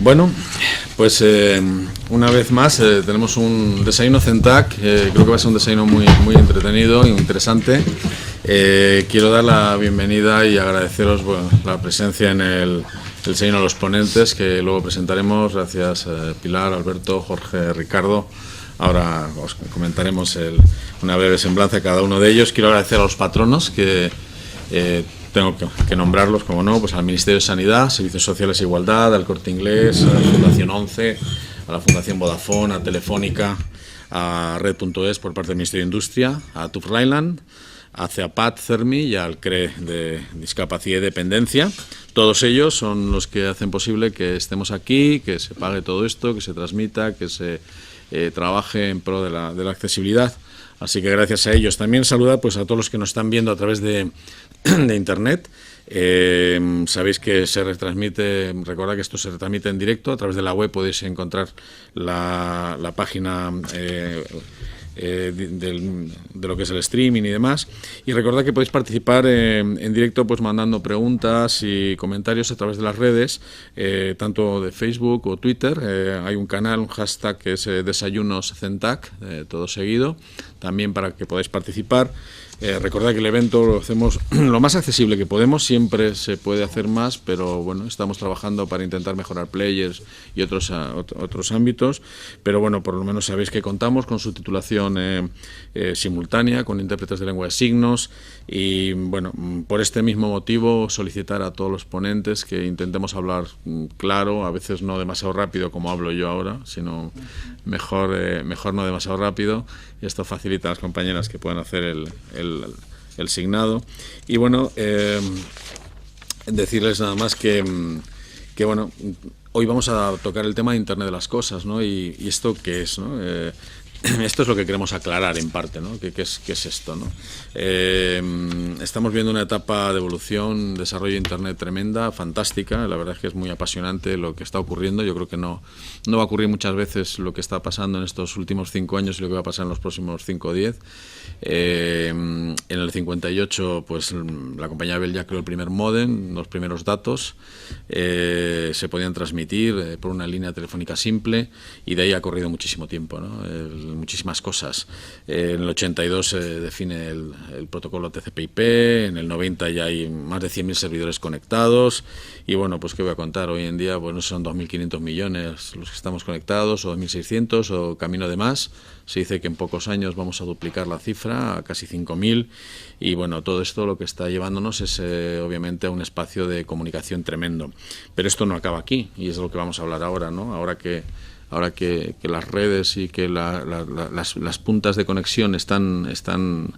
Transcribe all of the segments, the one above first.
Bueno, pues una vez más tenemos un desayuno Centac. Creo que va a ser un desayuno muy entretenido y interesante. Quiero dar la bienvenida y agradeceros la presencia en el desayuno a los ponentes, que luego presentaremos. Gracias Pilar, Alberto, Jorge, Ricardo. Ahora os comentaremos una breve semblanza de cada uno de ellos. Quiero agradecer a los patronos que tengo que nombrarlos, como no, pues al Ministerio de Sanidad, Servicios Sociales e Igualdad, al Corte Inglés, a la Fundación 11, a la Fundación Vodafone, a Telefónica, a Red.es por parte del Ministerio de Industria, a TÜV Rheinland, a CEAPAT, CERMI y al CRE de Discapacidad y Dependencia. Todos ellos son los que hacen posible que estemos aquí, que se pague todo esto, que se transmita, que se trabaje en pro de la accesibilidad. Así que gracias a ellos. También saludar pues a todos los que nos están viendo a través de Internet. Sabéis que se retransmite, recordad que esto se retransmite en directo. A través de la web podéis encontrar la página de lo que es el streaming y demás, y recordad que podéis participar en directo pues mandando preguntas y comentarios a través de las redes, tanto de Facebook o Twitter. Hay un canal, un hashtag que es Desayunos Centac, todo seguido, también para que podáis participar. Recordad que el evento lo hacemos lo más accesible que podemos, siempre se puede hacer más, pero bueno, estamos trabajando para intentar mejorar players y otros ámbitos, pero bueno, por lo menos sabéis que contamos con subtitulación simultánea, con intérpretes de lengua de signos, y bueno, por este mismo motivo solicitar a todos los ponentes que intentemos hablar claro, a veces no demasiado rápido como hablo yo ahora, sino mejor no demasiado rápido, y esto facilita a las compañeras que puedan hacer el signado. Y bueno, decirles nada más que bueno, hoy vamos a tocar el tema de Internet de las Cosas, ¿no? Y esto qué es, ¿no? Esto es lo que queremos aclarar en parte, ¿no? ¿Qué es esto, ¿no? Estamos viendo una etapa de evolución, desarrollo de Internet tremenda, fantástica. La verdad es que es muy apasionante lo que está ocurriendo. Yo creo que no va a ocurrir muchas veces lo que está pasando en estos últimos 5 años y lo que va a pasar en los próximos 5 o 10. En el 58, pues la compañía Bell ya creó el primer módem, los primeros datos se podían transmitir por una línea telefónica simple, y de ahí ha corrido muchísimo tiempo, ¿no? Muchísimas cosas. En el 82 se define el protocolo TCP/IP, en el 90 ya hay más de 100.000 servidores conectados, y bueno, pues qué voy a contar, hoy en día pues no son 2.500 millones los que estamos conectados, o 2.600, o camino de más. Se dice que en pocos años vamos a duplicar la cifra a casi 5.000, y bueno, todo esto lo que está llevándonos es obviamente a un espacio de comunicación tremendo. Pero esto no acaba aquí, y es de lo que vamos a hablar ahora, ¿no? Ahora que las redes y que las puntas de conexión están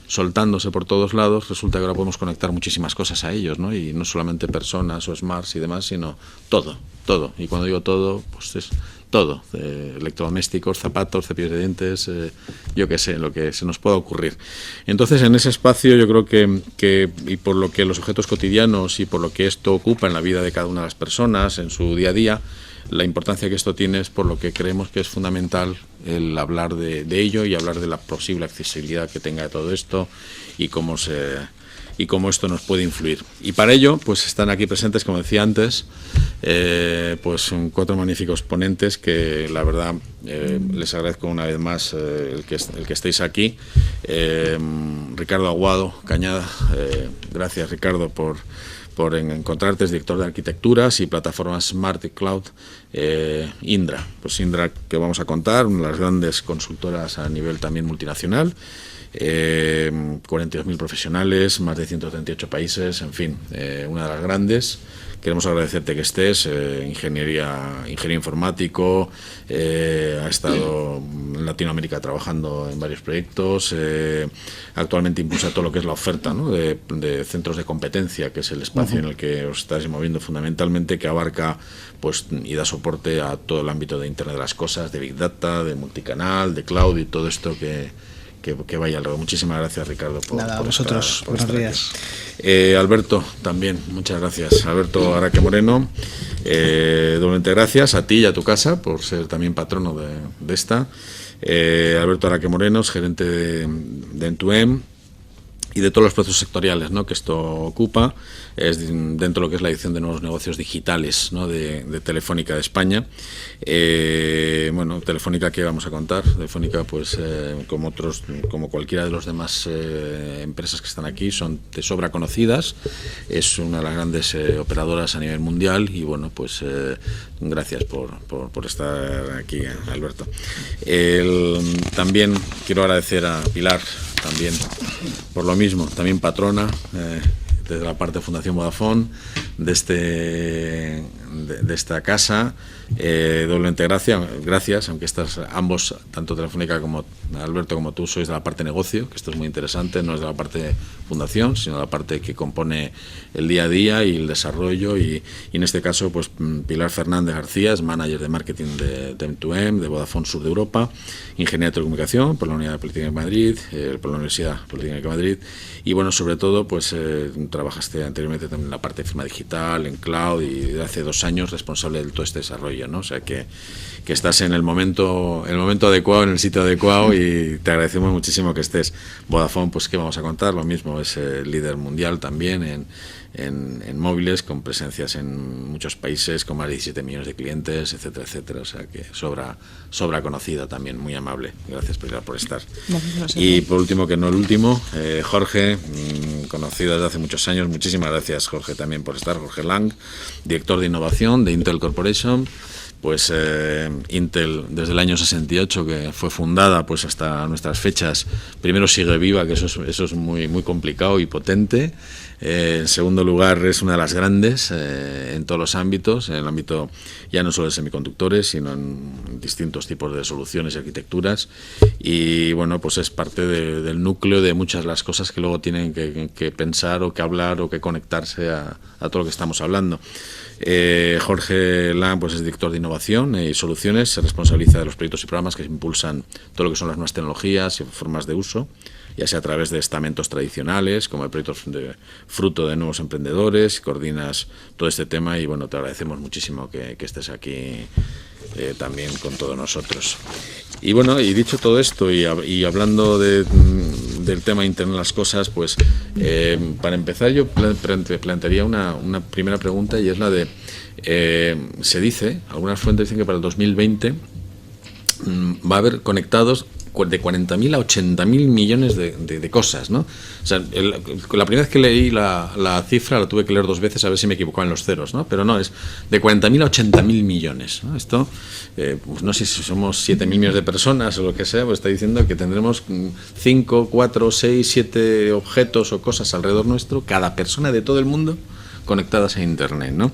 soltándose por todos lados, resulta que ahora podemos conectar muchísimas cosas a ellos, ¿no? Y no solamente personas o smarts y demás, sino todo. Y cuando digo todo, pues es todo, electrodomésticos, zapatos, cepillos de dientes, yo qué sé, lo que se nos pueda ocurrir. Entonces, en ese espacio yo creo que y por lo que los objetos cotidianos y por lo que esto ocupa en la vida de cada una de las personas, en su día a día, la importancia que esto tiene es por lo que creemos que es fundamental el hablar de ello y hablar de la posible accesibilidad que tenga de todo esto y cómo esto nos puede influir. Y para ello, pues están aquí presentes, como decía antes, pues 4 magníficos ponentes que la verdad les agradezco una vez más el que estéis aquí. Ricardo Aguado Cañada, gracias Ricardo por encontrarte, es director de arquitecturas y plataformas Smart y Cloud. Indra, pues Indra, que vamos a contar, una de las grandes consultoras a nivel también multinacional, 42.000 profesionales, más de 138 países, en fin, una de las grandes. Queremos agradecerte que estés, ingeniero informático, ha estado en Latinoamérica trabajando en varios proyectos, actualmente impulsa todo lo que es la oferta, ¿no? de centros de competencia, que es el espacio en el que os estáis moviendo fundamentalmente, que abarca pues y da soporte a todo el ámbito de Internet de las Cosas, de Big Data, de multicanal, de cloud y todo esto que vaya alrededor. Muchísimas gracias, Ricardo, por vosotros. Buenos días. Alberto, también, muchas gracias. Alberto Araque Moreno, doblemente gracias a ti y a tu casa por ser también patrono de esta. Alberto Araque Moreno es gerente de End2End. y de todos los procesos sectoriales, ¿no?, que esto ocupa, es dentro de lo que es la edición de nuevos negocios digitales, ¿no?, de Telefónica de España. Bueno, Telefónica, ¿qué vamos a contar? Telefónica, pues como cualquiera de los demás empresas que están aquí, son de sobra conocidas, es una de las grandes operadoras a nivel mundial y bueno, pues gracias por estar aquí, Alberto. También quiero agradecer a Pilar, también por lo mismo, también patrona desde la parte de Fundación Vodafone de esta casa. Doblemente gracias, aunque ambos, tanto Telefónica como Alberto como tú, sois de la parte negocio, que esto es muy interesante, no es de la parte fundación, sino de la parte que compone el día a día y el desarrollo, y en este caso pues Pilar Fernández García es manager de marketing de M2M, de Vodafone Sur de Europa, ingeniera de telecomunicación por la Unidad Politécnica de Madrid, por la Universidad Politécnica de Madrid, y bueno, sobre todo pues trabajaste anteriormente también en la parte de firma digital, en cloud, y de hace 2 años responsable de todo este desarrollo, ¿no? O sea que estás en el momento adecuado, en el sitio adecuado, y te agradecemos muchísimo que estés. Vodafone, pues qué vamos a contar, lo mismo, es líder mundial también en móviles, con presencias en muchos países, con más de 17 millones de clientes, etcétera, etcétera. O sea que sobra conocida también, muy amable. Gracias, Pilar, por estar. Gracias. Y por último, que no el último, Jorge, conocido desde hace muchos años. Muchísimas gracias, Jorge, también por estar. Jorge Lang, director de innovación de Intel Corporation. Pues Intel desde el año 68, que fue fundada, pues hasta nuestras fechas, primero sigue viva, que eso es muy, muy complicado y potente. En segundo lugar, es una de las grandes en todos los ámbitos, en el ámbito ya no solo de semiconductores, sino en distintos tipos de soluciones y arquitecturas. Y bueno, pues es parte del núcleo de muchas de las cosas que luego tienen que pensar o que hablar o que conectarse a todo lo que estamos hablando. Jorge Lang, pues es director de innovación y soluciones, se responsabiliza de los proyectos y programas que impulsan todo lo que son las nuevas tecnologías y formas de uso, ya sea a través de estamentos tradicionales, como el proyecto de fruto de nuevos emprendedores, coordinas todo este tema, y bueno, te agradecemos muchísimo que estés aquí también con todos nosotros. Y bueno, y dicho todo esto y hablando del tema Internet de las cosas, pues para empezar yo plantearía una primera pregunta, y es la de, se dice, algunas fuentes dicen que para el 2020 va a haber conectados de 40.000 a 80.000 millones de cosas, ¿no? O sea, la primera vez que leí la cifra la tuve que leer 2 veces a ver si me equivocaba en los ceros, ¿no? Pero no, es de 40.000 a 80.000 millones, ¿no? Esto, pues no sé si somos 7.000 millones de personas o lo que sea, pues está diciendo que tendremos 5, 4, 6, 7 objetos o cosas alrededor nuestro, cada persona de todo el mundo conectadas a Internet, ¿no?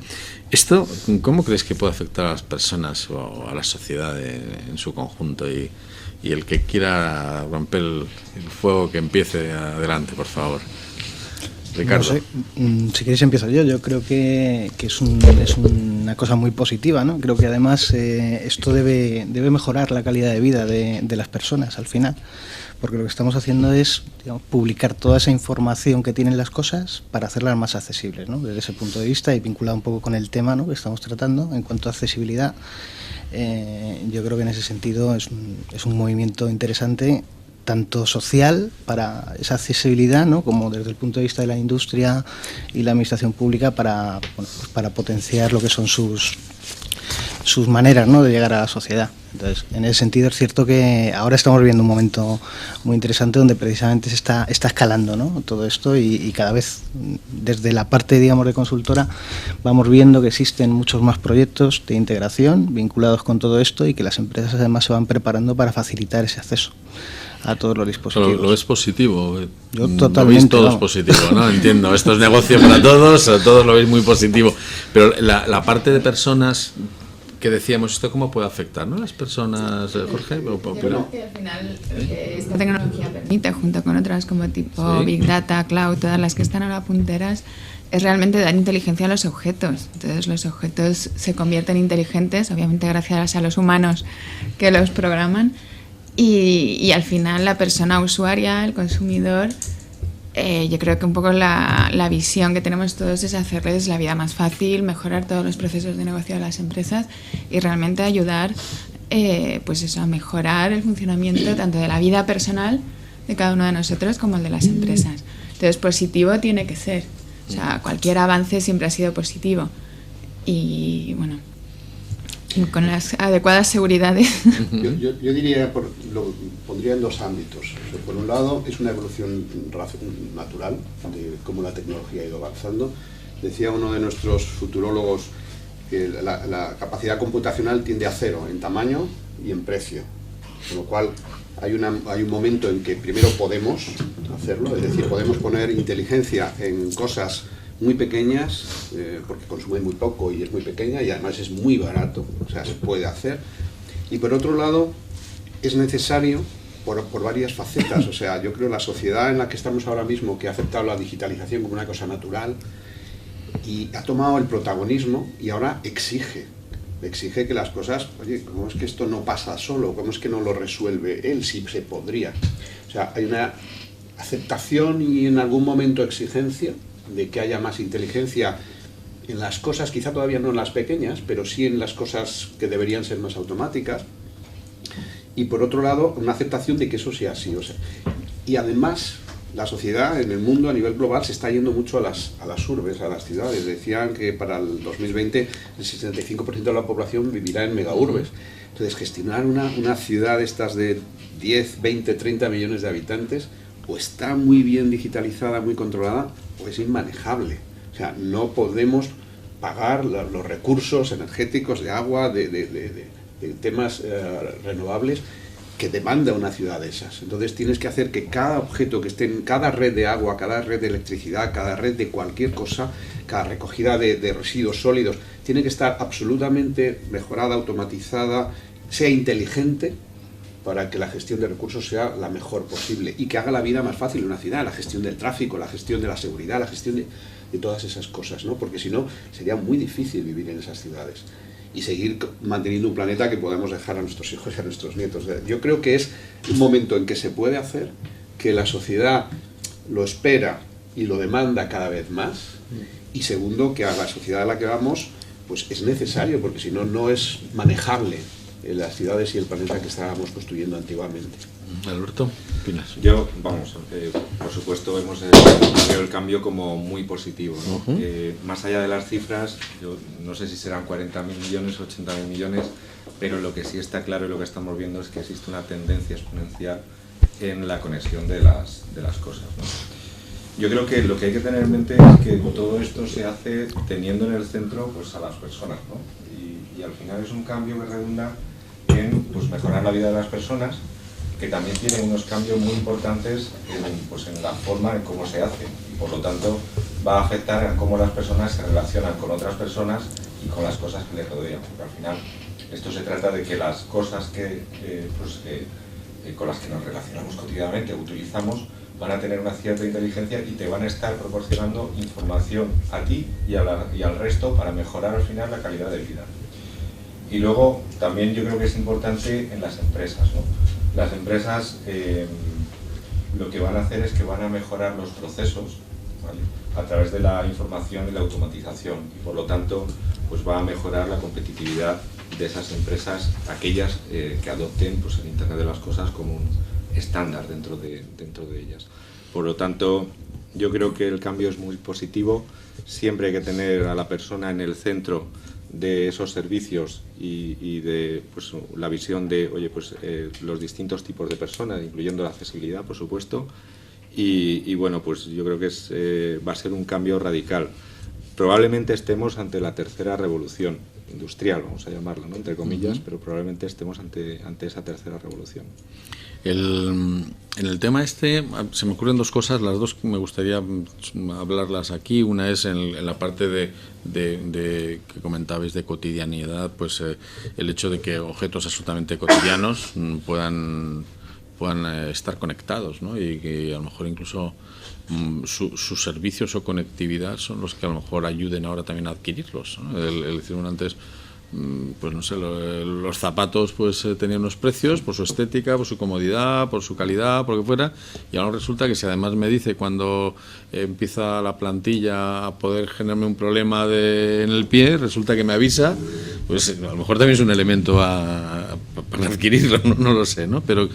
¿Esto cómo crees que puede afectar a las personas o a la sociedad en su conjunto? Y el que quiera romper el fuego, que empiece adelante, por favor. Ricardo. No sé, si queréis empiezo yo. Yo creo que es una cosa muy positiva, ¿no? Creo que además esto debe mejorar la calidad de vida de las personas al final, porque lo que estamos haciendo es, digamos, publicar toda esa información que tienen las cosas para hacerlas más accesibles, ¿no? Desde ese punto de vista, y vinculado un poco con el tema, ¿no?, que estamos tratando en cuanto a accesibilidad. Yo creo que en ese sentido es un movimiento interesante, tanto social para esa accesibilidad, ¿no?, como desde el punto de vista de la industria y la administración pública para potenciar lo que son sus maneras, ¿no?, de llegar a la sociedad. Entonces, en ese sentido es cierto que ahora estamos viviendo un momento muy interesante donde precisamente se está escalando, ¿no?, todo esto, y cada vez desde la parte, digamos, de consultora vamos viendo que existen muchos más proyectos de integración vinculados con todo esto, y que las empresas además se van preparando para facilitar ese acceso a todos los dispositivos. ¿Lo ves positivo? Yo totalmente. Lo veis todos positivo, ¿no? Entiendo, esto es negocio para todos, a todos lo veis muy positivo, pero la parte de personas que decíamos, ¿esto cómo puede afectar, ¿no?, las personas, Jorge? Yo creo que al final esta tecnología permite, junto con otras como tipo Big Data, Cloud, todas las que están ahora punteras, es realmente dar inteligencia a los objetos. Entonces los objetos se convierten inteligentes, obviamente gracias a los humanos que los programan, y al final la persona usuaria, el consumidor, yo creo que un poco la visión que tenemos todos es hacerles la vida más fácil, mejorar todos los procesos de negocio de las empresas y realmente ayudar pues eso, a mejorar el funcionamiento tanto de la vida personal de cada uno de nosotros como el de las empresas. Entonces, positivo tiene que ser. O sea, cualquier avance siempre ha sido positivo. Y bueno, con las adecuadas seguridades. Yo diría, lo pondría en dos ámbitos. O sea, por un lado, es una evolución natural de cómo la tecnología ha ido avanzando. Decía uno de nuestros futurólogos que la capacidad computacional tiende a cero en tamaño y en precio. Con lo cual, hay un momento en que primero podemos hacerlo, es decir, podemos poner inteligencia en cosas muy pequeñas, porque consume muy poco y es muy pequeña y además es muy barato, o sea, se puede hacer. Y por otro lado, es necesario por varias facetas, o sea, yo creo que la sociedad en la que estamos ahora mismo, que ha aceptado la digitalización como una cosa natural y ha tomado el protagonismo y ahora exige que las cosas, oye, ¿cómo es que esto no pasa solo? ¿Cómo es que no lo resuelve él si se podría? O sea, hay una aceptación y en algún momento exigencia de que haya más inteligencia en las cosas, quizá todavía no en las pequeñas, pero sí en las cosas que deberían ser más automáticas. Y por otro lado, una aceptación de que eso sea así. O sea, y además, la sociedad en el mundo a nivel global se está yendo mucho a las urbes, a las ciudades. Decían que para el 2020 el 65% de la población vivirá en megaurbes. Entonces, gestionar una ciudad estas de 10, 20, 30 millones de habitantes, o está muy bien digitalizada, muy controlada, o es inmanejable. O sea, no podemos pagar los recursos energéticos de agua, de temas renovables que demanda una ciudad de esas. Entonces tienes que hacer que cada objeto que esté en cada red de agua, cada red de electricidad, cada red de cualquier cosa, cada recogida de residuos sólidos, tiene que estar absolutamente mejorada, automatizada, sea inteligente, para que la gestión de recursos sea la mejor posible y que haga la vida más fácil en una ciudad, la gestión del tráfico, la gestión de la seguridad, la gestión de todas esas cosas, ¿no? Porque si no, sería muy difícil vivir en esas ciudades y seguir manteniendo un planeta que podamos dejar a nuestros hijos y a nuestros nietos. Yo creo que es un momento en que se puede hacer, que la sociedad lo espera y lo demanda cada vez más, y segundo, que a la sociedad a la que vamos pues es necesario, porque si no, no es manejable en las ciudades y el planeta que estábamos construyendo antiguamente. Alberto, ¿qué opinas? Yo, vamos, por supuesto vemos el cambio como muy positivo, ¿no? Más allá de las cifras, yo no sé si serán 40.000 millones o 80.000 millones, pero lo que sí está claro y lo que estamos viendo es que existe una tendencia exponencial en la conexión de las cosas, ¿no? Yo creo que lo que hay que tener en mente es que todo esto se hace teniendo en el centro pues, a las personas, ¿no? Y al final es un cambio que redunda en pues, mejorar la vida de las personas, que también tiene unos cambios muy importantes en la forma en cómo se hace, y por lo tanto va a afectar a cómo las personas se relacionan con otras personas y con las cosas que les rodean, porque al final esto se trata de que las cosas con las que nos relacionamos cotidianamente, utilizamos, van a tener una cierta inteligencia y te van a estar proporcionando información a ti y al resto para mejorar al final la calidad de vida. Y luego también yo creo que es importante en las empresas, ¿no? Las empresas lo que van a hacer es que van a mejorar los procesos, ¿vale? A través de la información y la automatización, y por lo tanto pues va a mejorar la competitividad de esas empresas, aquellas que adopten pues, el Internet de las cosas como un estándar dentro de ellas. Por lo tanto, yo creo que el cambio es muy positivo. Siempre hay que tener a la persona en el centro de esos servicios y de pues, la visión de los distintos tipos de personas, incluyendo la accesibilidad, por supuesto. Y bueno, pues yo creo que va a ser un cambio radical. Probablemente estemos ante la tercera revolución industrial, vamos a llamarla, ¿no? Entre comillas, pero probablemente estemos ante esa tercera revolución. En el tema se me ocurren dos cosas, las dos me gustaría hablarlas aquí. Una es en la parte de que comentabais de cotidianidad, pues el hecho de que objetos absolutamente cotidianos puedan estar conectados, ¿no? Y que a lo mejor incluso sus servicios o conectividad son los que a lo mejor ayuden ahora también a adquirirlos, ¿no? El decir antes, pues no sé, los zapatos pues tenían unos precios por su estética, por su comodidad, por su calidad, por lo que fuera, y ahora resulta que si además me dice cuando empieza la plantilla a poder generarme un problema en el pie, resulta que me avisa, pues a lo mejor también es un elemento para adquirirlo, no lo sé, ¿no? Pero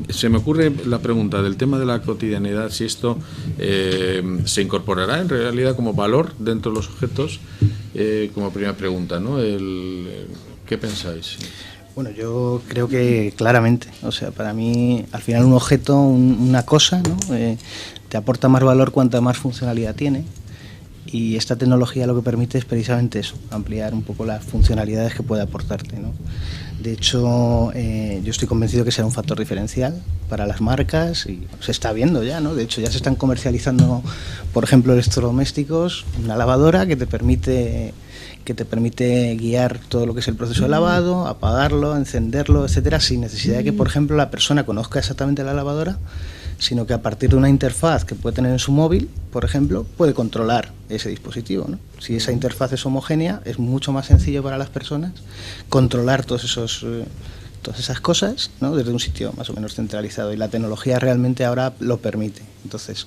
se me ocurre la pregunta del tema de la cotidianidad, si esto se incorporará en realidad como valor dentro de los objetos, como primera pregunta, ¿no? ¿Qué pensáis? Bueno, yo creo que claramente, o sea, para mí al final un objeto, una cosa, ¿no? Te aporta más valor cuanta más funcionalidad tiene, y esta tecnología lo que permite es precisamente eso, ampliar un poco las funcionalidades que puede aportarte, ¿no? De hecho, yo estoy convencido que será un factor diferencial para las marcas y se está viendo ya, ¿no? De hecho, ya se están comercializando, por ejemplo, electrodomésticos, una lavadora que te permite guiar todo lo que es el proceso de lavado, apagarlo, encenderlo, etcétera, sin necesidad de que, por ejemplo, la persona conozca exactamente la lavadora, sino que a partir de una interfaz que puede tener en su móvil, por ejemplo, puede controlar ese dispositivo, ¿no? Si esa interfaz es homogénea, es mucho más sencillo para las personas controlar todas esas cosas, ¿no? Desde un sitio más o menos centralizado, y la tecnología realmente ahora lo permite. Entonces,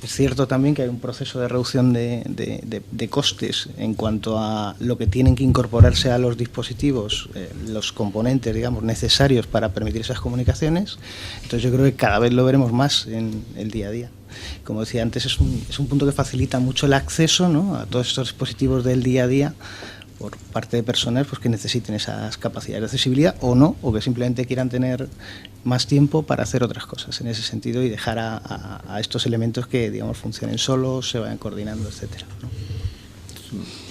es cierto también que hay un proceso de reducción de costes en cuanto a lo que tienen que incorporarse a los dispositivos, los componentes, digamos, necesarios para permitir esas comunicaciones. Entonces yo creo que cada vez lo veremos más en el día a día. Como decía antes, es un punto que facilita mucho el acceso, ¿no?, a todos estos dispositivos del día a día por parte de personas pues que necesiten esas capacidades de accesibilidad o no, o que simplemente quieran tener más tiempo para hacer otras cosas en ese sentido y dejar a estos elementos que, digamos, funcionen solos, se vayan coordinando, etcétera, ¿no?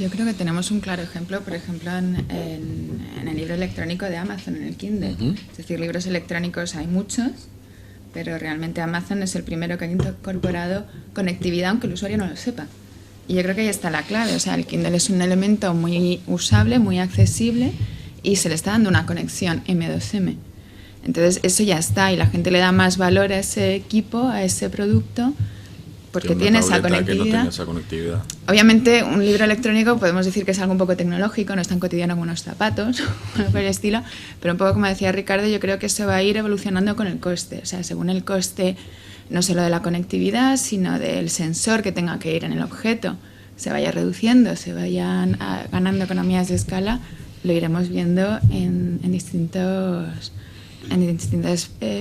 Yo creo que tenemos un claro ejemplo, por ejemplo, en el libro electrónico de Amazon, en el Kindle. Es decir, libros electrónicos hay muchos, pero realmente Amazon es el primero que ha incorporado conectividad, aunque el usuario no lo sepa. Y yo creo que ahí está la clave. O sea, el Kindle es un elemento muy usable, muy accesible, y se le está dando una conexión M2M. Entonces, eso ya está, y la gente le da más valor a ese equipo, a ese producto, porque tiene esa conectividad. Obviamente, un libro electrónico podemos decir que es algo un poco tecnológico, no es tan cotidiano como unos zapatos, o algo por el estilo, pero un poco como decía Ricardo, yo creo que eso va a ir evolucionando con el coste. O sea, según el coste, no solo de la conectividad, sino del sensor que tenga que ir en el objeto, se vaya reduciendo, se vayan ganando economías de escala, lo iremos viendo en distintos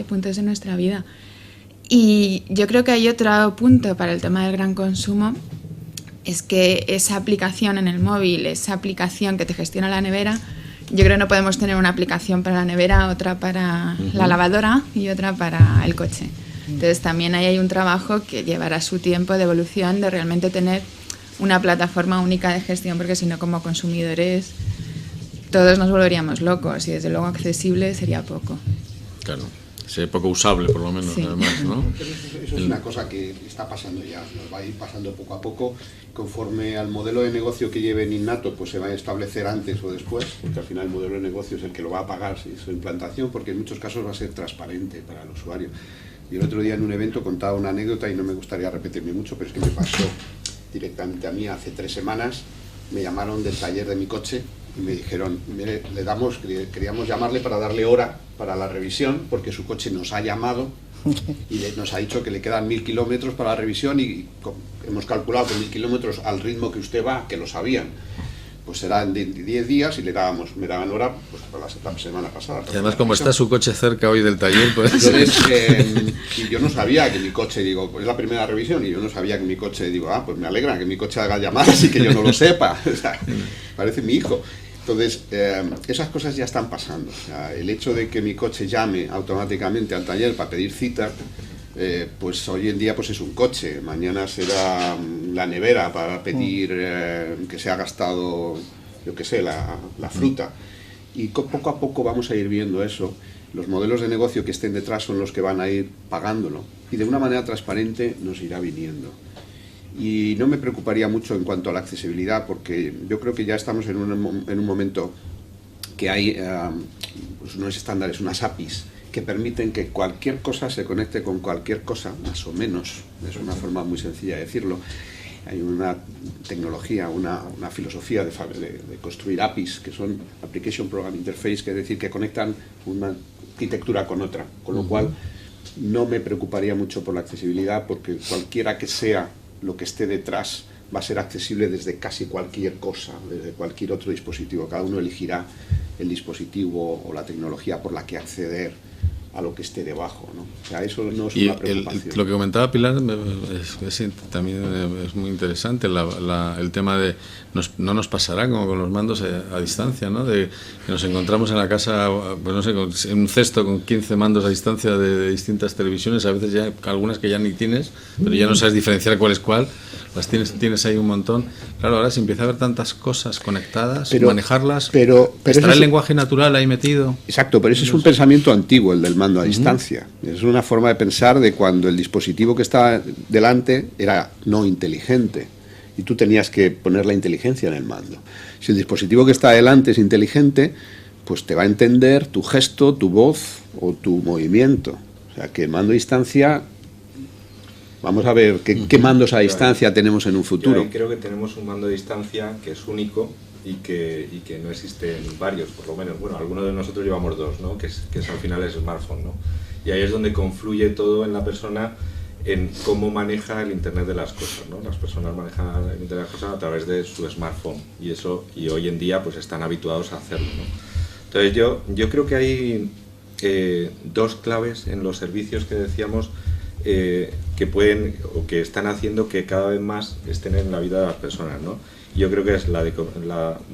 puntos de nuestra vida. Y yo creo que hay otro punto para el tema del gran consumo, es que esa aplicación en el móvil, esa aplicación que te gestiona la nevera, yo creo que no podemos tener una aplicación para la nevera, otra para la lavadora y otra para el coche. Entonces también ahí hay un trabajo que llevará su tiempo de evolución, de realmente tener una plataforma única de gestión, porque si no, como consumidores todos nos volveríamos locos, y desde luego accesible sería poco. Claro, sería poco usable por lo menos, sí. Además, ¿no? Eso es una cosa que está pasando ya, nos va a ir pasando poco a poco, conforme al modelo de negocio que lleven innato, pues se va a establecer antes o después, porque al final el modelo de negocio es el que lo va a pagar, si su implantación, porque en muchos casos va a ser transparente para el usuario. Y el otro día en un evento contaba una anécdota, y no me gustaría repetirme mucho, pero es que me pasó directamente a mí hace 3 semanas. Me llamaron del taller de mi coche y me dijeron, mire, queríamos llamarle para darle hora para la revisión, porque su coche nos ha llamado y nos ha dicho que le quedan 1000 kilómetros para la revisión, y hemos calculado que 1000 kilómetros al ritmo que usted va, que lo sabían, pues serán de 10 días, y me daban hora pues para la semana pasada. Y además, como está su coche cerca hoy del taller, pues... Entonces, y yo no sabía que mi coche, digo, pues es la primera revisión, y yo no sabía que mi coche, digo, pues me alegra que mi coche haga llamadas y que yo no lo sepa. O sea, parece mi hijo. Entonces, esas cosas ya están pasando. O sea, el hecho de que mi coche llame automáticamente al taller para pedir cita, pues hoy en día pues es un coche, mañana será la nevera para pedir que se ha gastado, yo qué sé, la fruta. Y poco a poco vamos a ir viendo eso. Los modelos de negocio que estén detrás son los que van a ir pagándolo, y de una manera transparente nos irá viniendo. Y no me preocuparía mucho en cuanto a la accesibilidad, porque yo creo que ya estamos en un momento que hay pues unos estándares, unas APIs, que permiten que cualquier cosa se conecte con cualquier cosa, más o menos. Es una forma muy sencilla de decirlo. Hay una tecnología, una filosofía de construir APIs, que son Application Program Interface, que es decir, que conectan una arquitectura con otra, con lo cual no me preocuparía mucho por la accesibilidad, porque cualquiera que sea lo que esté detrás va a ser accesible desde casi cualquier cosa, desde cualquier otro dispositivo. Cada uno elegirá el dispositivo o la tecnología por la que acceder a lo que esté debajo, ¿no? O sea, eso no es una preocupación. Lo que comentaba Pilar también es muy interesante, el tema de no nos pasará como con los mandos a distancia, ¿no? De que nos encontramos en la casa, pues no sé, en un cesto con 15 mandos a distancia de distintas televisiones, a veces ya algunas que ya ni tienes, pero ya no sabes diferenciar cuál es cuál, las tienes ahí un montón. Claro, ahora se empieza a ver tantas cosas conectadas, manejarlas, pero estará el lenguaje natural ahí metido. Exacto, pero ese es un pensamiento antiguo, el del mando a distancia. Es una forma de pensar de cuando el dispositivo que está delante era no inteligente y tú tenías que poner la inteligencia en el mando. Si el dispositivo que está delante es inteligente, pues te va a entender tu gesto, tu voz o tu movimiento. O sea, que el mando a distancia... Vamos a ver qué mandos a distancia tenemos en un futuro. Yo creo que tenemos un mando a distancia que es único y que no existen varios, por lo menos. Bueno, algunos de nosotros llevamos dos, ¿no? Que es al final el smartphone, ¿no? Y ahí es donde confluye todo en la persona, en cómo maneja el Internet de las cosas, ¿no? Las personas manejan el Internet de las cosas a través de su smartphone y hoy en día pues están habituados a hacerlo, ¿no? Entonces yo creo que hay dos claves en los servicios que decíamos que pueden o que están haciendo que cada vez más estén en la vida de las personas, ¿no? Yo creo que es la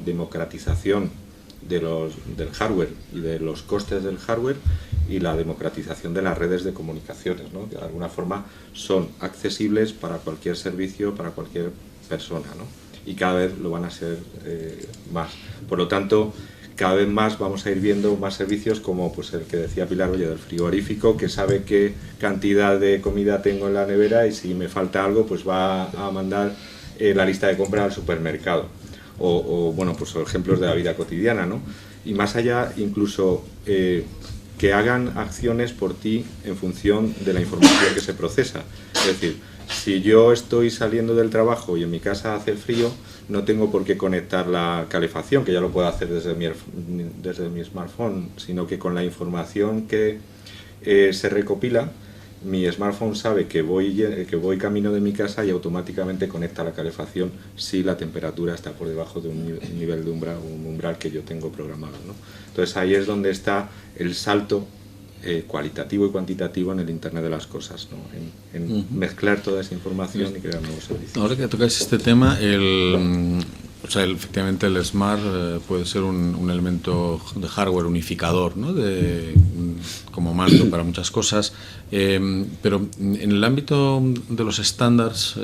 democratización del hardware y de los costes del hardware y la democratización de las redes de comunicaciones, ¿no? Que de alguna forma son accesibles para cualquier servicio, para cualquier persona, ¿no? Y cada vez lo van a ser más. Por lo tanto, cada vez más vamos a ir viendo más servicios como pues el que decía Pilar, oye, del frigorífico, que sabe qué cantidad de comida tengo en la nevera y si me falta algo pues va a mandar la lista de compra al supermercado. O bueno, pues ejemplos de la vida cotidiana, ¿no? Y más allá, incluso que hagan acciones por ti en función de la información que se procesa. Es decir, si yo estoy saliendo del trabajo y en mi casa hace frío, no tengo por qué conectar la calefacción, que ya lo puedo hacer desde mi smartphone, sino que con la información que se recopila, mi smartphone sabe que voy camino de mi casa y automáticamente conecta la calefacción si la temperatura está por debajo de un nivel de umbral, un umbral que yo tengo programado, ¿no? Entonces ahí es donde está el salto cualitativo y cuantitativo en el Internet de las cosas, ¿no? En mezclar toda esa información y crear nuevos servicios. Ahora que tocáis este tema, efectivamente el Smart puede ser un elemento de hardware unificador, ¿no? Como mando para muchas cosas, pero en el ámbito de los estándares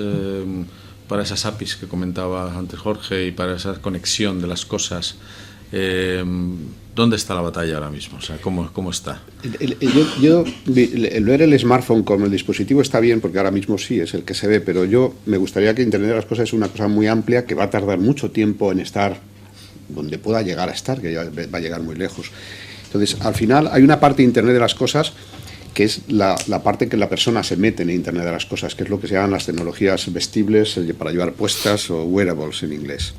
para esas APIs que comentaba antes Jorge y para esa conexión de las cosas, ¿dónde está la batalla ahora mismo? O sea, ¿cómo está? El ver el smartphone como el dispositivo está bien, porque ahora mismo sí es el que se ve, pero yo me gustaría que Internet de las Cosas es una cosa muy amplia que va a tardar mucho tiempo en estar donde pueda llegar a estar, que ya va a llegar muy lejos. Entonces, al final hay una parte de Internet de las Cosas que es la parte que la persona se mete en Internet de las Cosas, que es lo que se llaman las tecnologías vestibles para llevar puestas o wearables en inglés.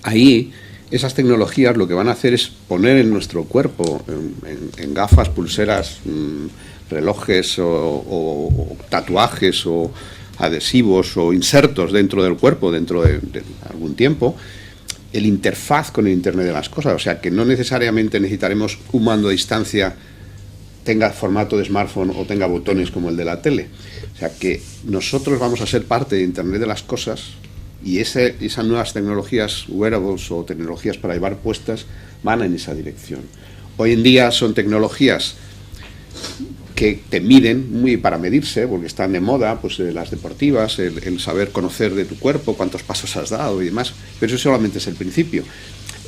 Ahí esas tecnologías lo que van a hacer es poner en nuestro cuerpo, en gafas, pulseras, relojes o tatuajes o adhesivos o insertos dentro del cuerpo dentro de algún tiempo, el interfaz con el Internet de las Cosas. O sea, que no necesariamente necesitaremos un mando a distancia tenga formato de smartphone o tenga botones como el de la tele. O sea, que nosotros vamos a ser parte de Internet de las Cosas. Y esas nuevas tecnologías, wearables o tecnologías para llevar puestas, van en esa dirección. Hoy en día son tecnologías que te miden muy para medirse, porque están de moda, pues las deportivas, el saber conocer de tu cuerpo, cuántos pasos has dado y demás, pero eso solamente es el principio.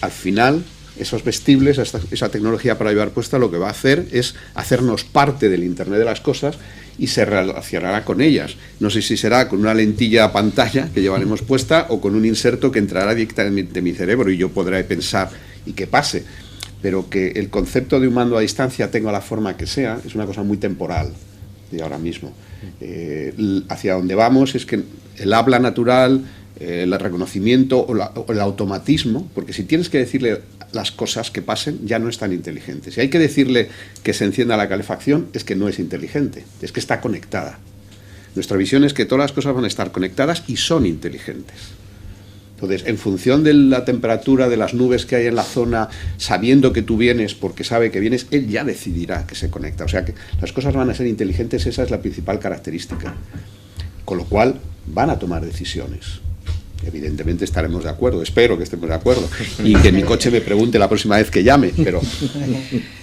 Al final, esos vestibles, esa tecnología para llevar puesta, lo que va a hacer es hacernos parte del Internet de las Cosas y se relacionará con ellas. No sé si será con una lentilla a pantalla que llevaremos puesta o con un inserto que entrará directamente en mi cerebro y yo podré pensar y que pase. Pero que el concepto de un mando a distancia tenga la forma que sea es una cosa muy temporal de ahora mismo. Hacia donde vamos es que el habla natural, el reconocimiento o el automatismo, porque si tienes que decirle las cosas que pasen, ya no es tan inteligente. Si hay que decirle que se encienda la calefacción, es que no es inteligente, es que está conectada. Nuestra visión es que todas las cosas van a estar conectadas y son inteligentes. Entonces, en función de la temperatura de las nubes que hay en la zona, sabiendo que tú vienes porque sabe que vienes, él ya decidirá que se conecta. O sea que las cosas van a ser inteligentes, esa es la principal característica. Con lo cual, van a tomar decisiones. Evidentemente estaremos de acuerdo, espero que estemos de acuerdo. Y que mi coche me pregunte la próxima vez que llame, pero...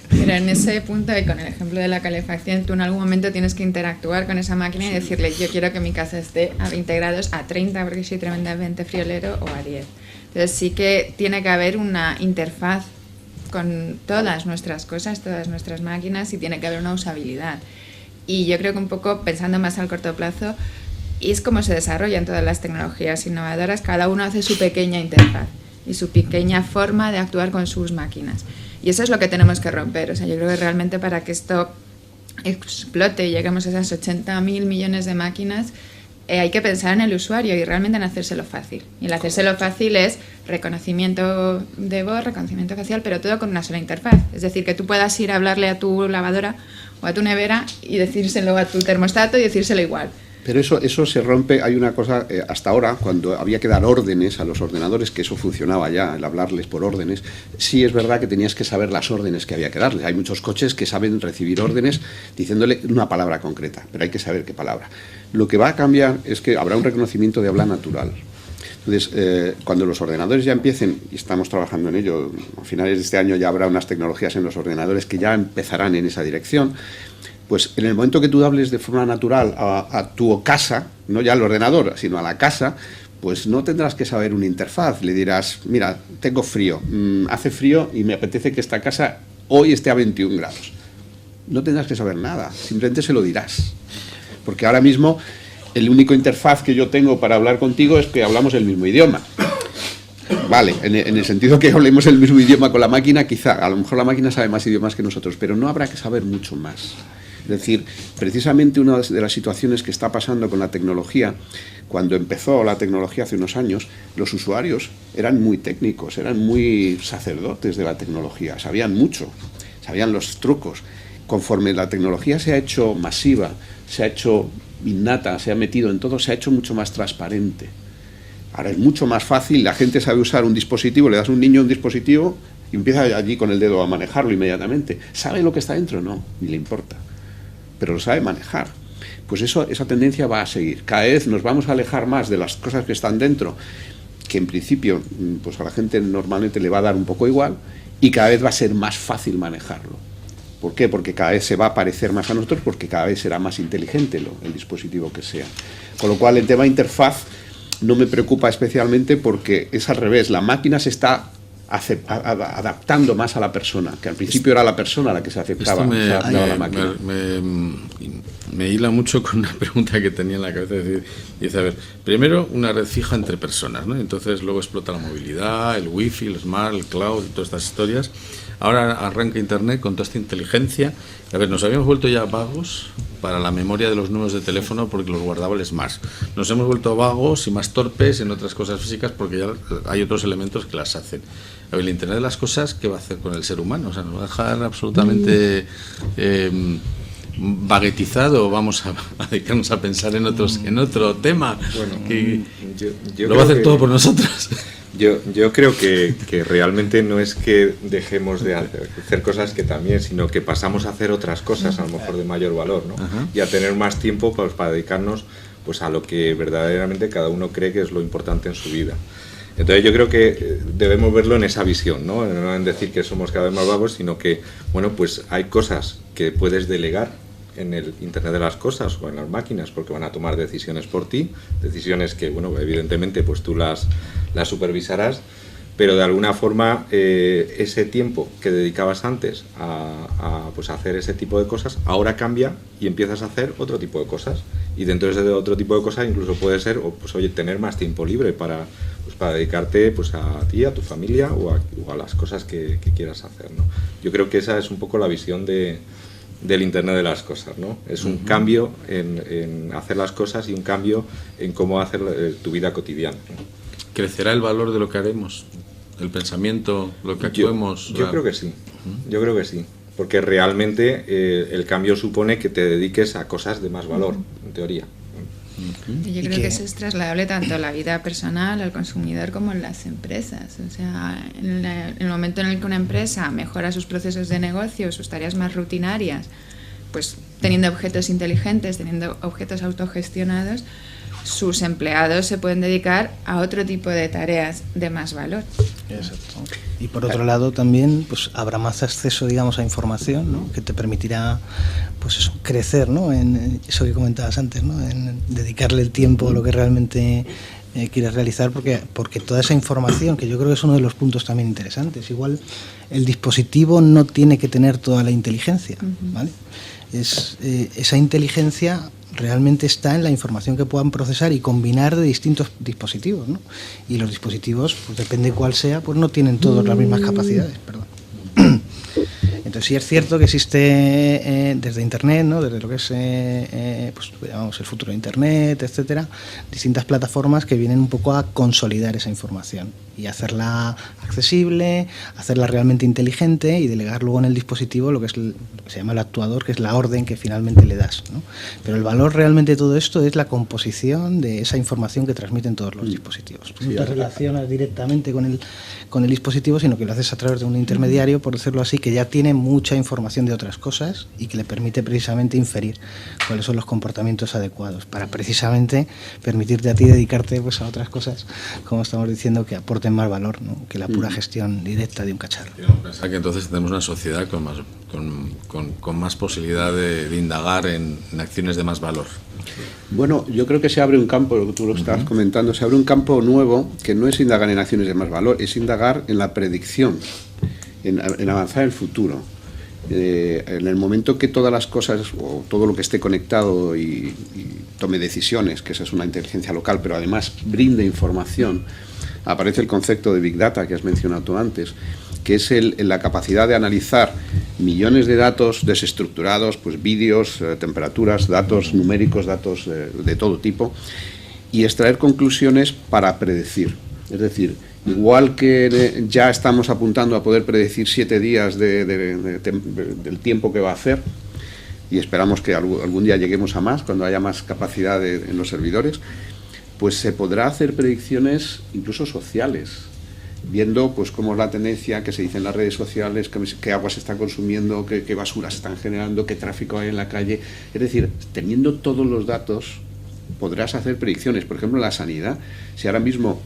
Pero en ese punto, y con el ejemplo de la calefacción, tú en algún momento tienes que interactuar con esa máquina y decirle, yo quiero que mi casa esté a 20 grados, a 30 porque soy tremendamente friolero, o a 10. Entonces sí que tiene que haber una interfaz con todas nuestras cosas, todas nuestras máquinas, y tiene que haber una usabilidad. Y yo creo que un poco, pensando más al corto plazo, es como se desarrollan todas las tecnologías innovadoras, cada uno hace su pequeña interfaz y su pequeña forma de actuar con sus máquinas. Y eso es lo que tenemos que romper. O sea, yo creo que realmente para que esto explote y lleguemos a esas 80.000 millones de máquinas, hay que pensar en el usuario y realmente en hacérselo fácil. Y el hacérselo fácil es reconocimiento de voz, reconocimiento facial, pero todo con una sola interfaz. Es decir, que tú puedas ir a hablarle a tu lavadora o a tu nevera y decírselo a tu termostato y decírselo igual. Pero eso se rompe, hay una cosa, hasta ahora, cuando había que dar órdenes a los ordenadores, que eso funcionaba ya, el hablarles por órdenes, sí es verdad que tenías que saber las órdenes que había que darles. Hay muchos coches que saben recibir órdenes diciéndole una palabra concreta, pero hay que saber qué palabra. Lo que va a cambiar es que habrá un reconocimiento de habla natural. Entonces, cuando los ordenadores ya empiecen, y estamos trabajando en ello, a finales de este año ya habrá unas tecnologías en los ordenadores que ya empezarán en esa dirección. Pues en el momento que tú hables de forma natural a tu casa, no ya al ordenador, sino a la casa, pues no tendrás que saber una interfaz. Le dirás, mira, tengo frío, hace frío y me apetece que esta casa hoy esté a 21 grados. No tendrás que saber nada, simplemente se lo dirás. Porque ahora mismo el único interfaz que yo tengo para hablar contigo es que hablamos el mismo idioma. Vale, en el sentido que hablemos el mismo idioma con la máquina, quizá, a lo mejor la máquina sabe más idiomas que nosotros, pero no habrá que saber mucho más. Es decir, precisamente una de las situaciones que está pasando con la tecnología, cuando empezó la tecnología hace unos años, los usuarios eran muy técnicos, eran muy sacerdotes de la tecnología, sabían mucho, sabían los trucos. Conforme la tecnología se ha hecho masiva, se ha hecho innata, se ha metido en todo, se ha hecho mucho más transparente. Ahora es mucho más fácil, la gente sabe usar un dispositivo, le das a un niño un dispositivo y empieza allí con el dedo a manejarlo inmediatamente. ¿Sabe lo que está dentro? No, ni le importa. Pero lo sabe manejar. Pues esa tendencia va a seguir. Cada vez nos vamos a alejar más de las cosas que están dentro, que en principio pues a la gente normalmente le va a dar un poco igual, y cada vez va a ser más fácil manejarlo. ¿Por qué? Porque cada vez se va a parecer más a nosotros, porque cada vez será más inteligente el dispositivo que sea. Con lo cual el tema interfaz no me preocupa especialmente, porque es al revés, la máquina se está adaptando más a la persona, que al principio era la persona la que se aceptaba, a la máquina. Me hila mucho con una pregunta que tenía en la cabeza, dice, a ver, primero una red fija entre personas, ¿no? Entonces luego explota la movilidad, el wifi, el smart, el cloud, todas estas historias. Ahora arranca internet con toda esta inteligencia. A ver, nos habíamos vuelto ya vagos para la memoria de los números de teléfono porque los guardaba el smart. Nos hemos vuelto vagos y más torpes en otras cosas físicas porque ya hay otros elementos que las hacen. A ver, el internet de las cosas, ¿qué va a hacer con el ser humano? O sea, nos va a dejar absolutamente baguetizado, o vamos a dedicarnos a pensar en otro tema. Bueno, yo lo va a hacer todo por nosotros. Yo creo que realmente no es que dejemos de hacer cosas que también, sino que pasamos a hacer otras cosas, a lo mejor de mayor valor, ¿no? Ajá. Y a tener más tiempo pues, para dedicarnos pues, a lo que verdaderamente cada uno cree que es lo importante en su vida. Entonces yo creo que debemos verlo en esa visión, ¿no? No en decir que somos cada vez más vagos, sino que, bueno, pues hay cosas que puedes delegar en el Internet de las cosas o en las máquinas porque van a tomar decisiones por ti, decisiones que, bueno, evidentemente pues tú las supervisarás, pero de alguna forma ese tiempo que dedicabas antes a hacer ese tipo de cosas, ahora cambia y empiezas a hacer otro tipo de cosas. Y dentro de ese otro tipo de cosas incluso puede ser, pues oye, tener más tiempo libre para dedicarte pues a ti, a tu familia o a las cosas que quieras hacer, ¿no? Yo creo que esa es un poco la visión del Internet de las cosas, ¿no? Es un cambio en hacer las cosas y un cambio en cómo hacer tu vida cotidiana, ¿no? ¿Crecerá el valor de lo que haremos? ¿El pensamiento, lo que actuemos? Yo creo que sí, yo creo que sí. Porque realmente el cambio supone que te dediques a cosas de más valor, en teoría. Y yo creo que eso es trasladable tanto a la vida personal, al consumidor, como en las empresas. O sea, en el momento en el que una empresa mejora sus procesos de negocio, sus tareas más rutinarias, pues teniendo objetos inteligentes, teniendo objetos autogestionados, sus empleados se pueden dedicar a otro tipo de tareas de más valor. Exacto. Y por otro lado también pues habrá más acceso, digamos, a información, ¿no? Que te permitirá pues eso, crecer, ¿no? En eso que comentabas antes, ¿no? En dedicarle el tiempo a lo que realmente quieres realizar, porque toda esa información, que yo creo que es uno de los puntos también interesantes, igual el dispositivo no tiene que tener toda la inteligencia, ¿vale? Esa inteligencia realmente está en la información que puedan procesar y combinar de distintos dispositivos, ¿no? Y los dispositivos, pues depende cuál sea, pues no tienen todos las mismas capacidades, perdón. Entonces sí es cierto que existe desde Internet, ¿no? Desde lo que es pues, llamamos el futuro de Internet, etcétera, distintas plataformas que vienen un poco a consolidar esa información y hacerla accesible, hacerla realmente inteligente y delegar luego en el dispositivo lo que es lo que se llama el actuador, que es la orden que finalmente le das, ¿no? Pero el valor realmente de todo esto es la composición de esa información que transmiten todos los dispositivos. Tú no te relacionas directamente con el dispositivo, sino que lo haces a través de un intermediario, por decirlo así, que ya tiene mucha información de otras cosas y que le permite precisamente inferir cuáles son los comportamientos adecuados para precisamente permitirte a ti dedicarte pues a otras cosas, como estamos diciendo, que aporten más valor, ¿no? Que la pura gestión directa de un cacharro. Pensar que entonces tenemos una sociedad con más posibilidad de indagar en acciones de más valor. Bueno, yo creo que se abre un campo, lo que tú lo estabas comentando, se abre un campo nuevo que no es indagar en acciones de más valor, es indagar en la predicción, en avanzar el futuro. En el momento que todas las cosas o todo lo que esté conectado y tome decisiones, que esa es una inteligencia local, pero además brinde información, aparece el concepto de Big Data que has mencionado tú antes, que es la capacidad de analizar millones de datos desestructurados, pues vídeos, temperaturas, datos numéricos, datos de todo tipo, y extraer conclusiones para predecir. Es decir, igual que ya estamos apuntando a poder predecir 7 días del tiempo que va a hacer, y esperamos que algún día lleguemos a más, cuando haya más capacidad en los servidores, pues se podrá hacer predicciones incluso sociales, viendo pues cómo es la tendencia que se dice en las redes sociales, qué agua se está consumiendo, qué basura se están generando, qué tráfico hay en la calle. Es decir, teniendo todos los datos, podrás hacer predicciones. Por ejemplo, en la sanidad, si ahora mismo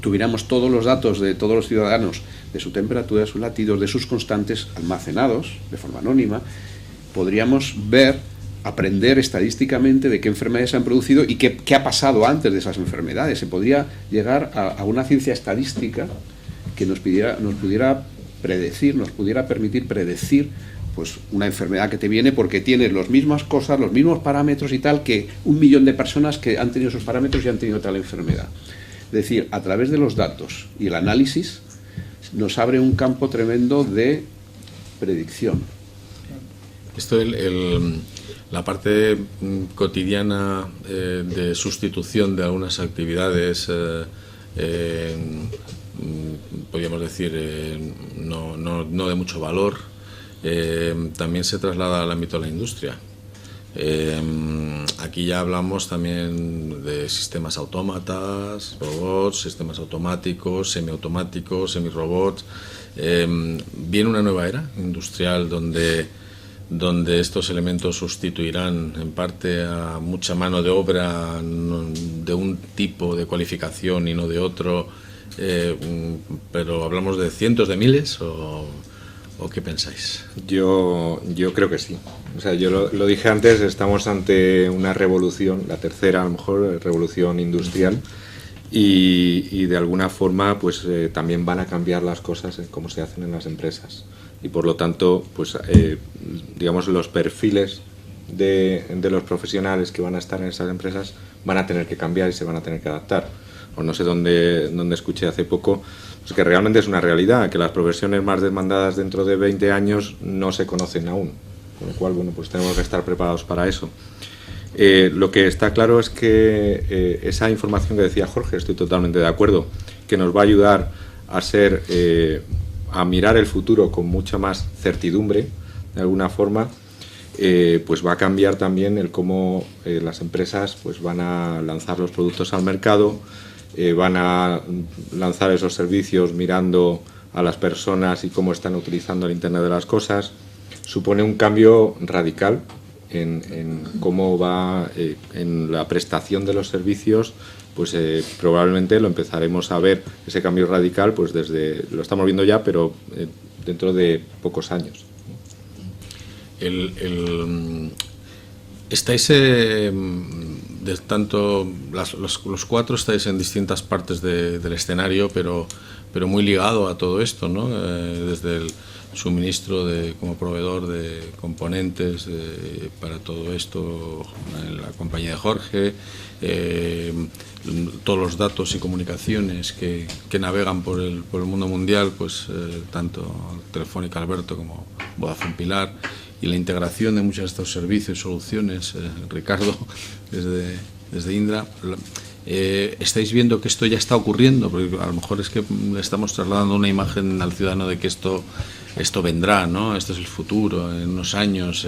tuviéramos todos los datos de todos los ciudadanos, de su temperatura, de sus latidos, de sus constantes almacenados de forma anónima, podríamos aprender estadísticamente de qué enfermedades se han producido y qué ha pasado antes de esas enfermedades. Se podría llegar a una ciencia estadística que nos pudiera predecir, nos pudiera permitir predecir pues una enfermedad que te viene porque tienes las mismas cosas, los mismos parámetros y tal, que 1 millón de personas que han tenido esos parámetros y han tenido tal enfermedad. Es decir, a través de los datos y el análisis nos abre un campo tremendo de predicción. Esto la parte cotidiana de sustitución de algunas actividades, podríamos decir, no de mucho valor, también se traslada al ámbito de la industria. Aquí ya hablamos también de sistemas autómatas, robots, sistemas automáticos, semiautomáticos, semirobots. Viene una nueva era industrial donde estos elementos sustituirán en parte a mucha mano de obra de un tipo de cualificación y no de otro, pero hablamos de cientos de miles ¿o qué pensáis? Yo creo que sí. O sea, yo lo dije antes, estamos ante una revolución, la tercera a lo mejor, revolución industrial, y de alguna forma pues también van a cambiar las cosas como se hacen en las empresas. Y por lo tanto, pues digamos, los perfiles de los profesionales que van a estar en esas empresas van a tener que cambiar y se van a tener que adaptar. O no sé dónde escuché hace poco, pues que realmente es una realidad, que las profesiones más demandadas dentro de 20 años no se conocen aún. Con lo cual, bueno, pues tenemos que estar preparados para eso. Lo que está claro es que esa información que decía Jorge, estoy totalmente de acuerdo, que nos va a ayudar a mirar el futuro con mucha más certidumbre, de alguna forma, pues va a cambiar también el cómo las empresas pues van a lanzar los productos al mercado, van a lanzar esos servicios mirando a las personas y cómo están utilizando el Internet de las cosas. Supone un cambio radical en cómo va en la prestación de los servicios. Pues probablemente lo empezaremos a ver, ese cambio radical, pues lo estamos viendo ya, pero dentro de pocos años. Estáis tanto los cuatro estáis en distintas partes del escenario, pero muy ligado a todo esto, ¿no? Desde el suministro como proveedor de componentes para todo esto en la compañía de Jorge, todos los datos y comunicaciones que navegan por el mundo mundial, pues tanto Telefónica Alberto como Vodafone Pilar, y la integración de muchos de estos servicios y soluciones, Ricardo, desde Indra. ¿Estáis viendo que esto ya está ocurriendo? Porque a lo mejor es que le estamos trasladando una imagen al ciudadano de que esto vendrá, ¿no? Esto es el futuro, en unos años.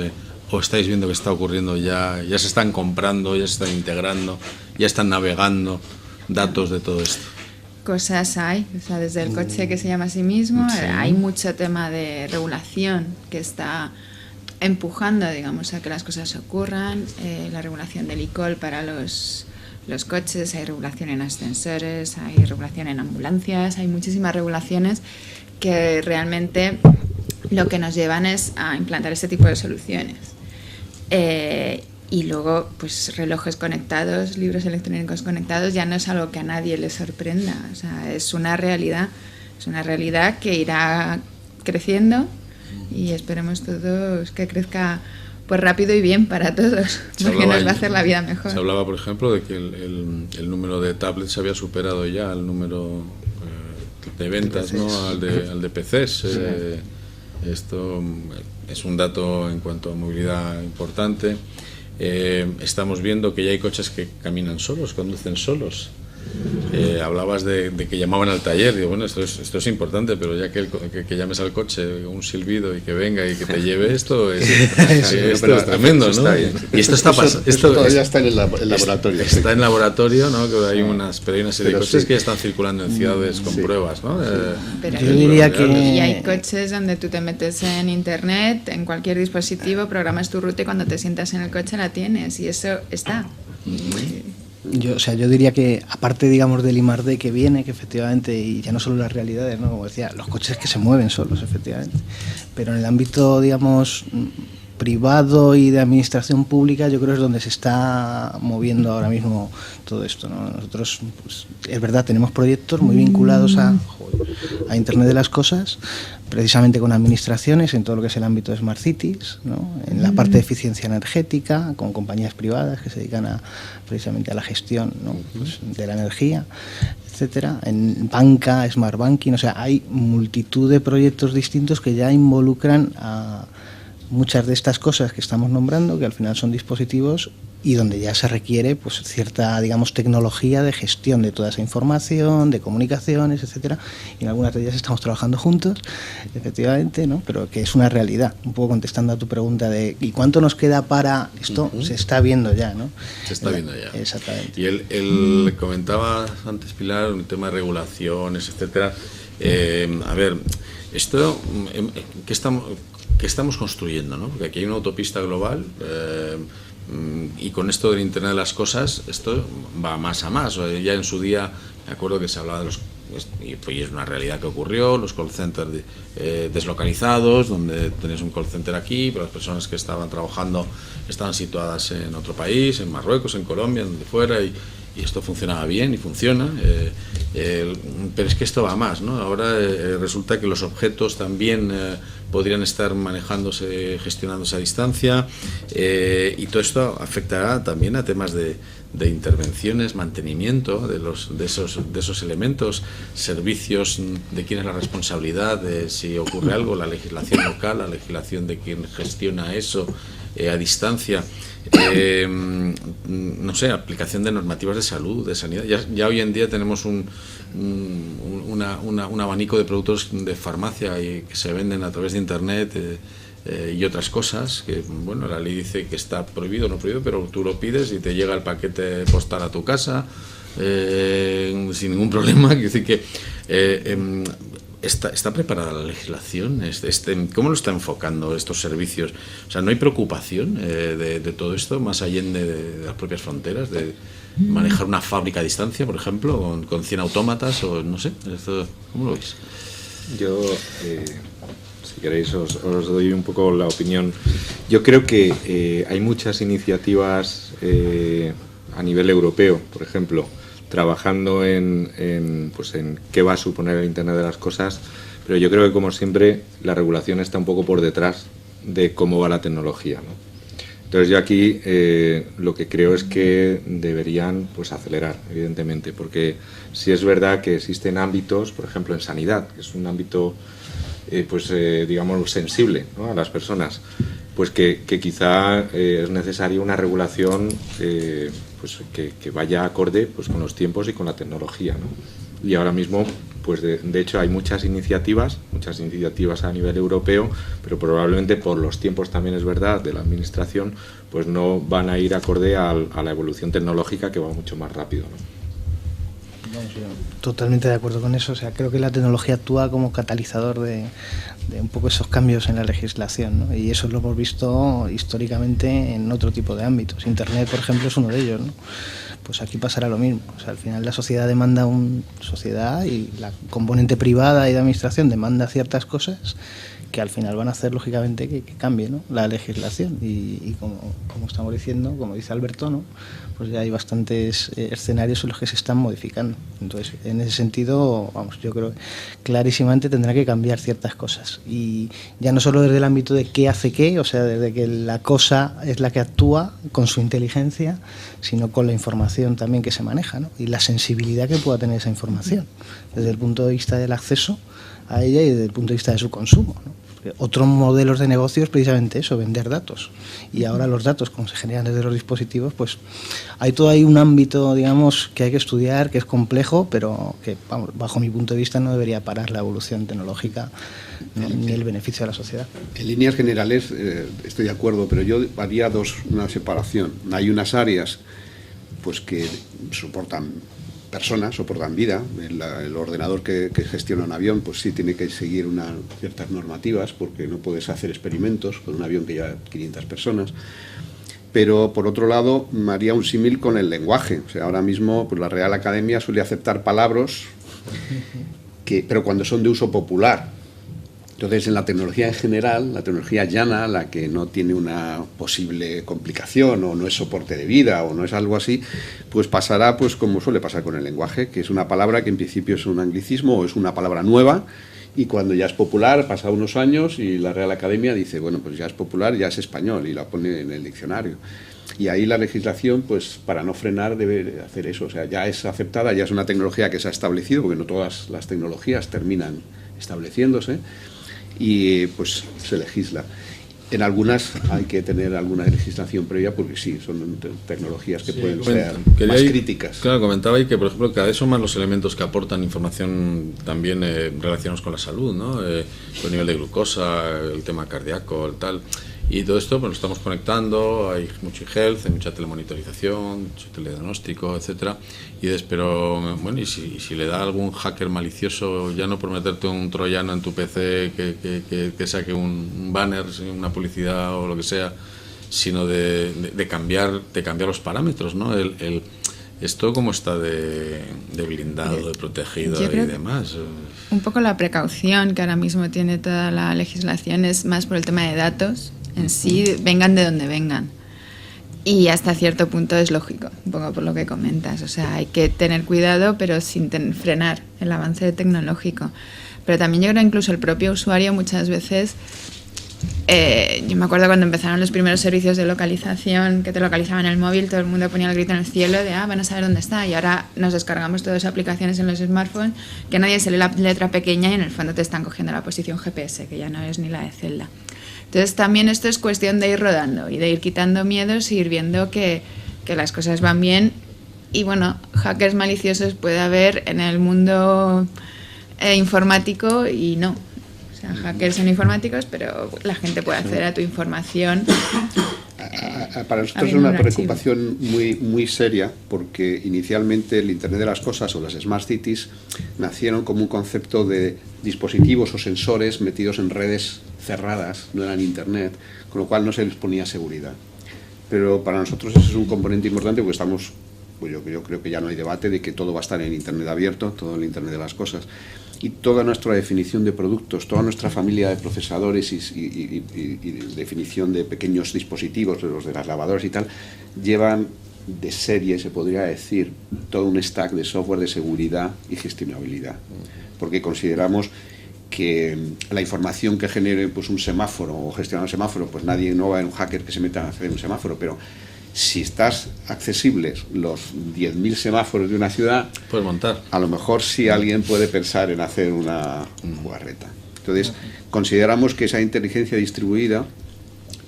¿O estáis viendo que está ocurriendo ya se están comprando, ya se están integrando, ya están navegando datos de todo esto? Cosas hay, o sea, desde el coche que se llama a sí mismo, sí. Hay mucho tema de regulación que está empujando, digamos, a que las cosas ocurran. La regulación del e-call para los coches, hay regulación en ascensores, hay regulación en ambulancias, hay muchísimas regulaciones que realmente lo que nos llevan es a implantar este tipo de soluciones. Y luego, pues relojes conectados, libros electrónicos conectados, ya no es algo que a nadie le sorprenda. O sea, es una realidad que irá creciendo y esperemos todos que crezca pues rápido y bien para todos, porque nos va a hacer la vida mejor. Se hablaba, por ejemplo, de que el número de tablets había superado ya el número de ventas, ¿no? al de PCs. Sí. Esto es un dato en cuanto a movilidad importante. Estamos viendo que ya hay coches que caminan solos, conducen solos. Hablabas de que llamaban al taller. Digo, bueno, esto es importante, pero ya que llames al coche, un silbido y que venga y que te lleve esto es tremendo, ¿no? Y esto está pasando. Esto todavía está en el laboratorio. Está en laboratorio, ¿no? Que hay una serie de coches que ya están circulando en ciudades con pruebas, ¿no? Pero yo diría que y hay coches donde tú te metes en internet, en cualquier dispositivo, programas tu ruta y cuando te sientas en el coche la tienes y eso está. Yo diría que aparte, digamos, del I+D que viene, que efectivamente, y ya no solo las realidades, ¿no? Como decía, los coches que se mueven solos, efectivamente, pero en el ámbito, digamos, privado y de administración pública, yo creo es donde se está moviendo ahora mismo todo esto, ¿no? Nosotros, pues, es verdad, tenemos proyectos muy vinculados a Internet de las Cosas, precisamente con administraciones en todo lo que es el ámbito de Smart Cities, ¿no? En la parte de eficiencia energética, con compañías privadas que se dedican precisamente a la gestión, ¿no? Pues, de la energía, etcétera. En banca, Smart Banking, o sea, hay multitud de proyectos distintos que ya involucran a muchas de estas cosas que estamos nombrando, que al final son dispositivos y donde ya se requiere pues cierta, digamos, tecnología de gestión de toda esa información, de comunicaciones, etcétera. Y en algunas de ellas estamos trabajando juntos, efectivamente, ¿no? Pero que es una realidad. Un poco contestando a tu pregunta de ¿y cuánto nos queda para esto? Se está viendo ya, ¿no? Se está viendo ya. Exactamente. Y él comentaba antes, Pilar, un tema de regulaciones, etcétera. A ver, esto que estamos construyendo, ¿no? Porque aquí hay una autopista global y con esto del Internet de las Cosas esto va más a más. Ya en su día me acuerdo que se hablaba de y es una realidad que ocurrió, los call centers deslocalizados, donde tenías un call center aquí, pero las personas que estaban trabajando estaban situadas en otro país, en Marruecos, en Colombia, donde fuera, y esto funcionaba bien y funciona, pero es que esto va más, ¿no? Ahora resulta que los objetos también podrían estar manejándose, gestionándose a distancia, y todo esto afectará también a temas de intervenciones, mantenimiento de esos elementos, servicios de quién es la responsabilidad de si ocurre algo, la legislación local, la legislación de quién gestiona eso a distancia. No sé, aplicación de normativas de salud, de sanidad. Ya hoy en día tenemos un abanico de productos de farmacia que se venden a través de internet y otras cosas que, bueno, la ley dice que está prohibido o no prohibido, pero tú lo pides y te llega el paquete postal a tu casa sin ningún problema. Quiero decir que ¿está preparada la legislación? ¿Cómo lo está enfocando estos servicios? O sea, ¿no hay preocupación de todo esto más allá de las propias fronteras? De manejar una fábrica a distancia, por ejemplo, con 100 autómatas o no sé. ¿Cómo lo veis? Yo, si queréis, os doy un poco la opinión. Yo creo que hay muchas iniciativas a nivel europeo, por ejemplo, trabajando en qué va a suponer el Internet de las cosas, pero yo creo que, como siempre, la regulación está un poco por detrás de cómo va la tecnología, ¿no? Entonces yo aquí lo que creo es que deberían acelerar, evidentemente, porque sí es verdad que existen ámbitos, por ejemplo en sanidad, que es un ámbito digamos sensible, ¿no?, a las personas, pues que quizá es necesaria una regulación que vaya acorde con los tiempos y con la tecnología, ¿no? Y ahora mismo, pues de hecho hay muchas iniciativas a nivel europeo, pero probablemente por los tiempos, también es verdad, de la administración, pues no van a ir acorde a la evolución tecnológica, que va mucho más rápido, ¿no? Totalmente de acuerdo con eso. O sea, creo que la tecnología actúa como catalizador de un poco esos cambios en la legislación, ¿no? Y eso lo hemos visto históricamente en otro tipo de ámbitos. Internet, por ejemplo, es uno de ellos, ¿no? Pues aquí pasará lo mismo. O sea, al final la sociedad demanda sociedad, y la componente privada y de administración demanda ciertas cosas que al final van a hacer, lógicamente, que cambie, ¿no?, la legislación. Y como estamos diciendo, como dice Alberto, ¿no?, pues ya hay bastantes escenarios en los que se están modificando. Entonces, en ese sentido, yo creo que clarísimamente tendrá que cambiar ciertas cosas. Y ya no solo desde el ámbito de qué hace qué, o sea, desde que la cosa es la que actúa con su inteligencia, sino con la información también que se maneja, ¿no?, y la sensibilidad que pueda tener esa información, desde el punto de vista del acceso a ella y desde el punto de vista de su consumo, ¿no? Otros modelos de negocio es precisamente eso, vender datos. Y ahora los datos, como se generan desde los dispositivos, pues hay todo ahí un ámbito, digamos, que hay que estudiar, que es complejo, pero que, bajo mi punto de vista, no debería parar la evolución tecnológica ni el beneficio de la sociedad. En líneas generales estoy de acuerdo, pero yo haría una separación. Hay unas áreas pues que soportan vida. El ordenador que gestiona un avión, pues sí tiene que seguir ciertas normativas, porque no puedes hacer experimentos con un avión que lleva 500 personas. Pero por otro lado, haría un símil con el lenguaje. O sea, ahora mismo pues la Real Academia suele aceptar palabras pero cuando son de uso popular. Entonces, en la tecnología en general, la tecnología llana, la que no tiene una posible complicación o no es soporte de vida o no es algo así, pues pasará pues como suele pasar con el lenguaje, que es una palabra que en principio es un anglicismo o es una palabra nueva, y cuando ya es popular, pasa unos años y la Real Academia dice, bueno, pues ya es popular, ya es español, y la pone en el diccionario. Y ahí la legislación, pues para no frenar, debe hacer eso. O sea, ya es aceptada, ya es una tecnología que se ha establecido, porque no todas las tecnologías terminan estableciéndose, y pues se legisla. En algunas hay que tener alguna legislación previa, porque sí, son tecnologías que pueden ser más críticas. Claro, comentaba ahí que, por ejemplo, cada vez son más los elementos que aportan información también relacionados con la salud, ¿no? El nivel de glucosa, el tema cardíaco, el tal. Y todo esto pues lo estamos conectando, hay mucho e-health, hay mucha telemonitorización, mucho telediagnóstico, etcétera. Pero bueno, y si le da algún hacker malicioso, ya no por meterte un troyano en tu PC que saque un banner, una publicidad o lo que sea, sino de cambiar los parámetros, ¿no? ¿Esto cómo está de blindado, de protegido y demás? Un poco la precaución que ahora mismo tiene toda la legislación es más por el tema de datos en sí, vengan de donde vengan. Y hasta cierto punto es lógico, un poco por lo que comentas. O sea, hay que tener cuidado, pero sin frenar el avance tecnológico. Pero también yo creo que incluso el propio usuario muchas veces... yo me acuerdo cuando empezaron los primeros servicios de localización, que te localizaban el móvil, todo el mundo ponía el grito en el cielo de van a saber dónde está, y ahora nos descargamos todas esas aplicaciones en los smartphones que nadie se lee la letra pequeña y en el fondo te están cogiendo la posición GPS, que ya no es ni la de Zelda. Entonces también esto es cuestión de ir rodando y de ir quitando miedos y ir viendo que las cosas van bien. Y bueno, hackers maliciosos puede haber en el mundo informático y no. O sea, sea, hackers son informáticos, pero la gente puede acceder a tu información. Para nosotros es una preocupación muy seria, porque inicialmente el Internet de las Cosas o las Smart Cities nacieron como un concepto de dispositivos o sensores metidos en redes cerradas, no eran Internet, con lo cual no se les ponía seguridad. Pero para nosotros ese es un componente importante, porque estamos, pues yo creo que ya no hay debate de que todo va a estar en Internet abierto, todo el Internet de las Cosas. Y toda nuestra definición de productos, toda nuestra familia de procesadores y definición de pequeños dispositivos, los de las lavadoras y tal, llevan de serie, se podría decir, todo un stack de software de seguridad y gestionabilidad. Porque consideramos que la información que genere pues, un semáforo o gestionar un semáforo, pues nadie, no va a haber un hacker que se meta a hacer un semáforo, pero si estás accesibles los 10.000 semáforos de una ciudad, puedes montar. A lo mejor sí alguien puede pensar en hacer una jugarreta. Entonces, consideramos que esa inteligencia distribuida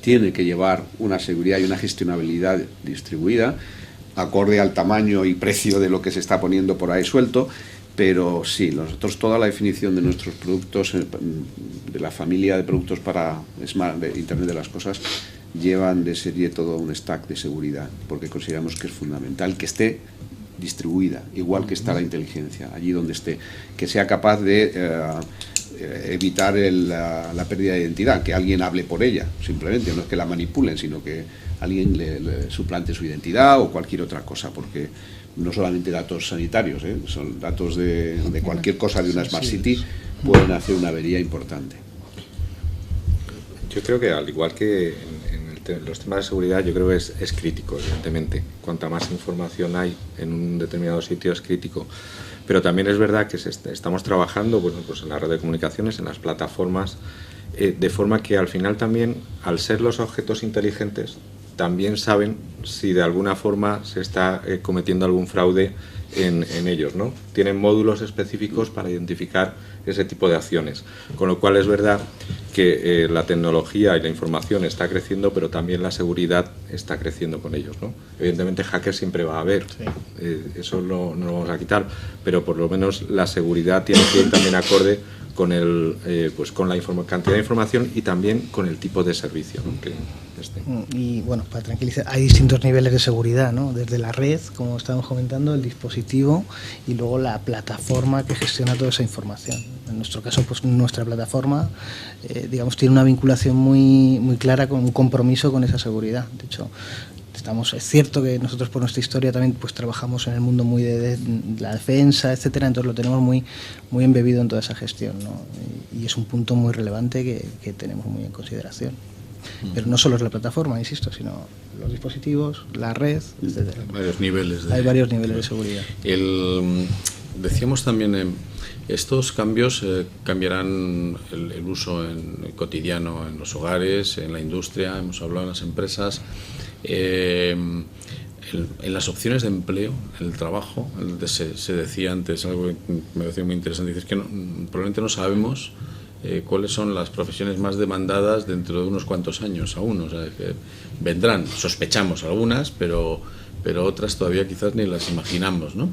tiene que llevar una seguridad y una gestionabilidad distribuida, acorde al tamaño y precio de lo que se está poniendo por ahí suelto. Pero sí, nosotros toda la definición de nuestros productos, de la familia de productos para de Internet de las Cosas, llevan de serie todo un stack de seguridad, porque consideramos que es fundamental que esté distribuida, igual que está la inteligencia, allí donde esté, que sea capaz de evitar la pérdida de identidad, que alguien hable por ella, simplemente, no es que la manipulen, sino que alguien le suplante su identidad o cualquier otra cosa, porque no solamente datos sanitarios, son datos de cualquier cosa de una Smart City, pueden hacer una avería importante. Yo creo que al igual que en los temas de seguridad, yo creo que es crítico, evidentemente. Cuanta más información hay en un determinado sitio es crítico. Pero también es verdad que estamos trabajando pues en la red de comunicaciones, en las plataformas, de forma que al final también, al ser los objetos inteligentes, también saben si de alguna forma se está cometiendo algún fraude en ellos, ¿no? Tienen módulos específicos para identificar ese tipo de acciones, con lo cual es verdad que la tecnología y la información está creciendo, pero también la seguridad está creciendo con ellos, ¿no? Evidentemente hackers siempre va a haber, sí. Eso no lo vamos a quitar, pero por lo menos la seguridad tiene que ir también acorde con con la cantidad de información y también con el tipo de servicio, ¿no? que esté. Y bueno, para tranquilizar, hay distintos niveles de seguridad, ¿no? Desde la red, como estábamos comentando, el dispositivo y luego la plataforma que gestiona toda esa información. En nuestro caso, pues nuestra plataforma, digamos, tiene una vinculación muy clara, con un compromiso con esa seguridad. De hecho, es cierto que nosotros por nuestra historia también pues trabajamos en el mundo muy de la defensa, etcétera, entonces lo tenemos muy embebido en toda esa gestión, ¿no? Y es un punto muy relevante que tenemos muy en consideración. Pero no solo es la plataforma, insisto, sino los dispositivos, la red, etcétera. Varios niveles Hay varios niveles de seguridad. Decíamos también, estos cambios cambiarán el uso cotidiano en los hogares, en la industria, hemos hablado en las empresas. En las opciones de empleo, en el trabajo, se decía antes, algo que me pareció muy interesante, dices que probablemente no sabemos cuáles son las profesiones más demandadas dentro de unos cuantos años aún, o sea, que vendrán, sospechamos algunas, pero otras todavía quizás ni las imaginamos, ¿no?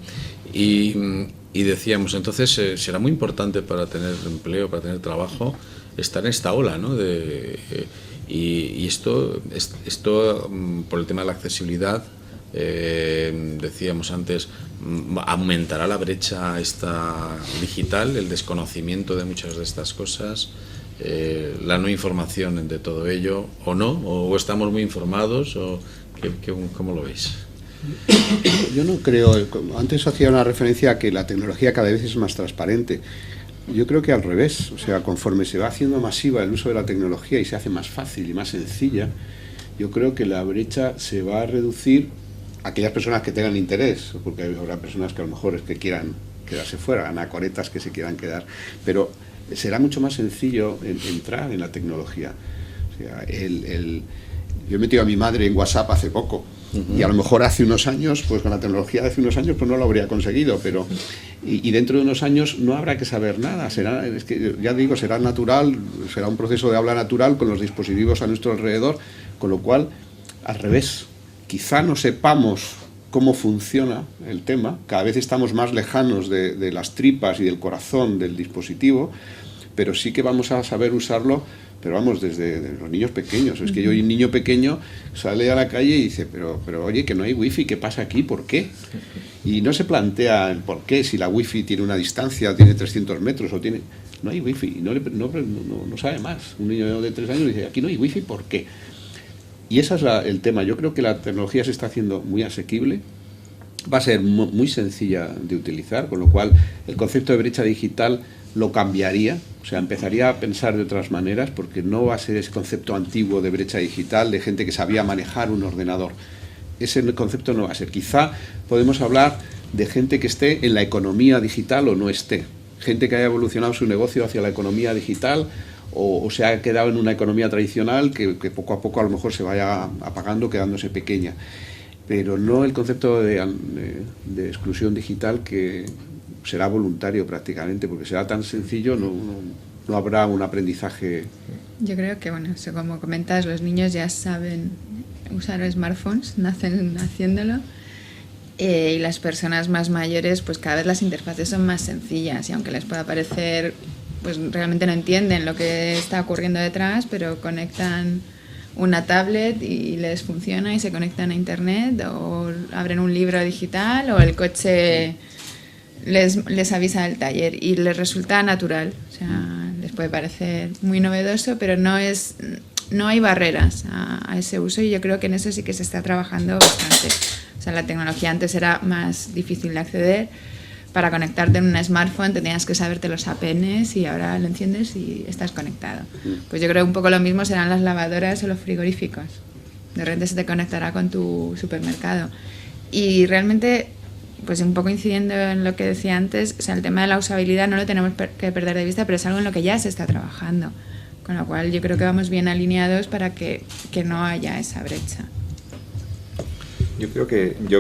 Y decíamos, entonces será muy importante para tener empleo, para tener trabajo, estar en esta ola, ¿no? Y esto por el tema de la accesibilidad, decíamos antes, aumentará la brecha esta digital, el desconocimiento de muchas de estas cosas, la no información de todo ello, o no, o estamos muy informados, o ¿cómo lo veis? Yo no creo, antes hacía una referencia a que la tecnología cada vez es más transparente. Yo creo que al revés, o sea, conforme se va haciendo masiva el uso de la tecnología y se hace más fácil y más sencilla, yo creo que la brecha se va a reducir a aquellas personas que tengan interés, porque habrá personas que a lo mejor es que quieran quedarse fuera, anacoretas que se quieran quedar, pero será mucho más sencillo entrar en la tecnología. O sea, yo he metido a mi madre en WhatsApp hace poco, y a lo mejor hace unos años, pues con la tecnología de hace unos años, pues no lo habría conseguido, pero y dentro de unos años no habrá que saber nada, es que ya digo, será natural, será un proceso de habla natural con los dispositivos a nuestro alrededor, con lo cual, al revés, quizá no sepamos cómo funciona el tema, cada vez estamos más lejanos de las tripas y del corazón del dispositivo, pero sí que vamos a saber usarlo, pero vamos, desde los niños pequeños. Es que yo, un niño pequeño sale a la calle y dice, pero oye, que no hay wifi, ¿qué pasa aquí? ¿Por qué? Y no se plantea el por qué, si la wifi tiene una distancia, tiene 300 metros o tiene... No hay wifi, no sabe más. Un niño de 3 años dice, aquí no hay wifi, ¿por qué? Y ese es el tema. Yo creo que la tecnología se está haciendo muy asequible, va a ser muy sencilla de utilizar, con lo cual el concepto de brecha digital lo cambiaría, o sea, empezaría a pensar de otras maneras, porque no va a ser ese concepto antiguo de brecha digital, de gente que sabía manejar un ordenador. Ese concepto no va a ser. Quizá podemos hablar de gente que esté en la economía digital o no esté. Gente que haya evolucionado su negocio hacia la economía digital o se ha quedado en una economía tradicional que poco a poco a lo mejor se vaya apagando, quedándose pequeña. Pero no el concepto de exclusión digital, que será voluntario prácticamente, porque será tan sencillo, no habrá un aprendizaje. Yo creo que, bueno, eso, como comentas, los niños ya saben usar smartphones, nacen haciéndolo, y las personas más mayores, pues cada vez las interfaces son más sencillas, y aunque les pueda parecer, pues realmente no entienden lo que está ocurriendo detrás, pero conectan una tablet y les funciona y se conectan a internet, o abren un libro digital, o el coche les avisa del taller y les resulta natural. O sea, les puede parecer muy novedoso, pero no hay barreras a ese uso, y yo creo que en eso sí que se está trabajando bastante. O sea, la tecnología antes era más difícil de acceder. Para conectarte en un smartphone tenías que saberte los APNs, y ahora lo enciendes y estás conectado. Pues yo creo que un poco lo mismo serán las lavadoras o los frigoríficos. De repente se te conectará con tu supermercado. Y realmente, pues un poco incidiendo en lo que decía antes, o sea, el tema de la usabilidad no lo tenemos que perder de vista, pero es algo en lo que ya se está trabajando. Con lo cual yo creo que vamos bien alineados para que no haya esa brecha. Yo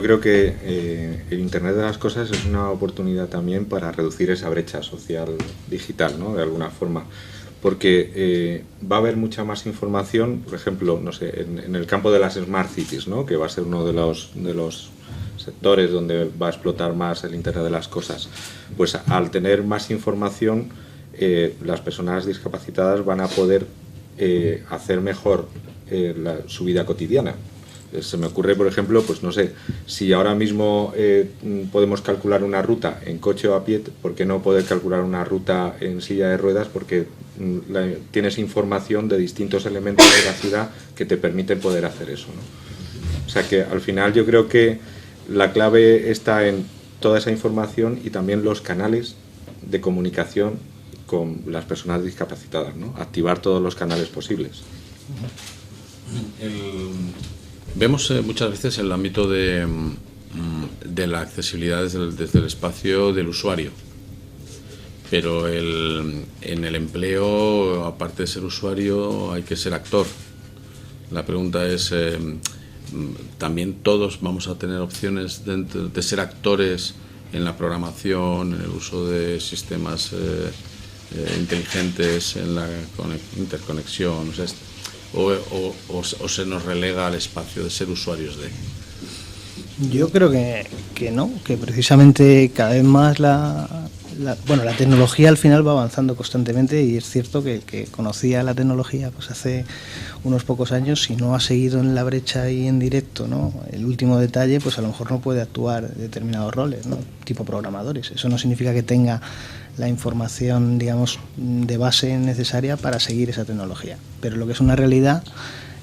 creo que el Internet de las cosas es una oportunidad también para reducir esa brecha social digital, ¿no? De alguna forma, porque va a haber mucha más información, por ejemplo, no sé, en el campo de las Smart Cities, ¿no? Que va a ser uno de los sectores donde va a explotar más el Internet de las cosas. Pues al tener más información, las personas discapacitadas van a poder hacer mejor su vida cotidiana. Se me ocurre, por ejemplo, pues no sé, si ahora mismo podemos calcular una ruta en coche o a pie, ¿por qué no poder calcular una ruta en silla de ruedas? Porque tienes información de distintos elementos de la ciudad que te permiten poder hacer eso, ¿no? O sea que al final yo creo que la clave está en toda esa información y también los canales de comunicación con las personas discapacitadas, ¿no? Activar todos los canales posibles. Vemos muchas veces el ámbito de la accesibilidad desde el espacio del usuario, pero en el empleo, aparte de ser usuario, hay que ser actor. La pregunta es, ¿también todos vamos a tener opciones de ser actores en la programación, en el uso de sistemas inteligentes, en la interconexión? O se nos relega al espacio de ser usuarios de? Yo creo que no, que precisamente cada vez más la tecnología al final va avanzando constantemente, y es cierto que el que conocía la tecnología pues hace unos pocos años, si no ha seguido en la brecha y en directo, ¿no?, el último detalle, pues a lo mejor no puede actuar determinados roles, ¿no?, tipo programadores. Eso no significa que tenga la información, digamos, de base necesaria para seguir esa tecnología, pero lo que es una realidad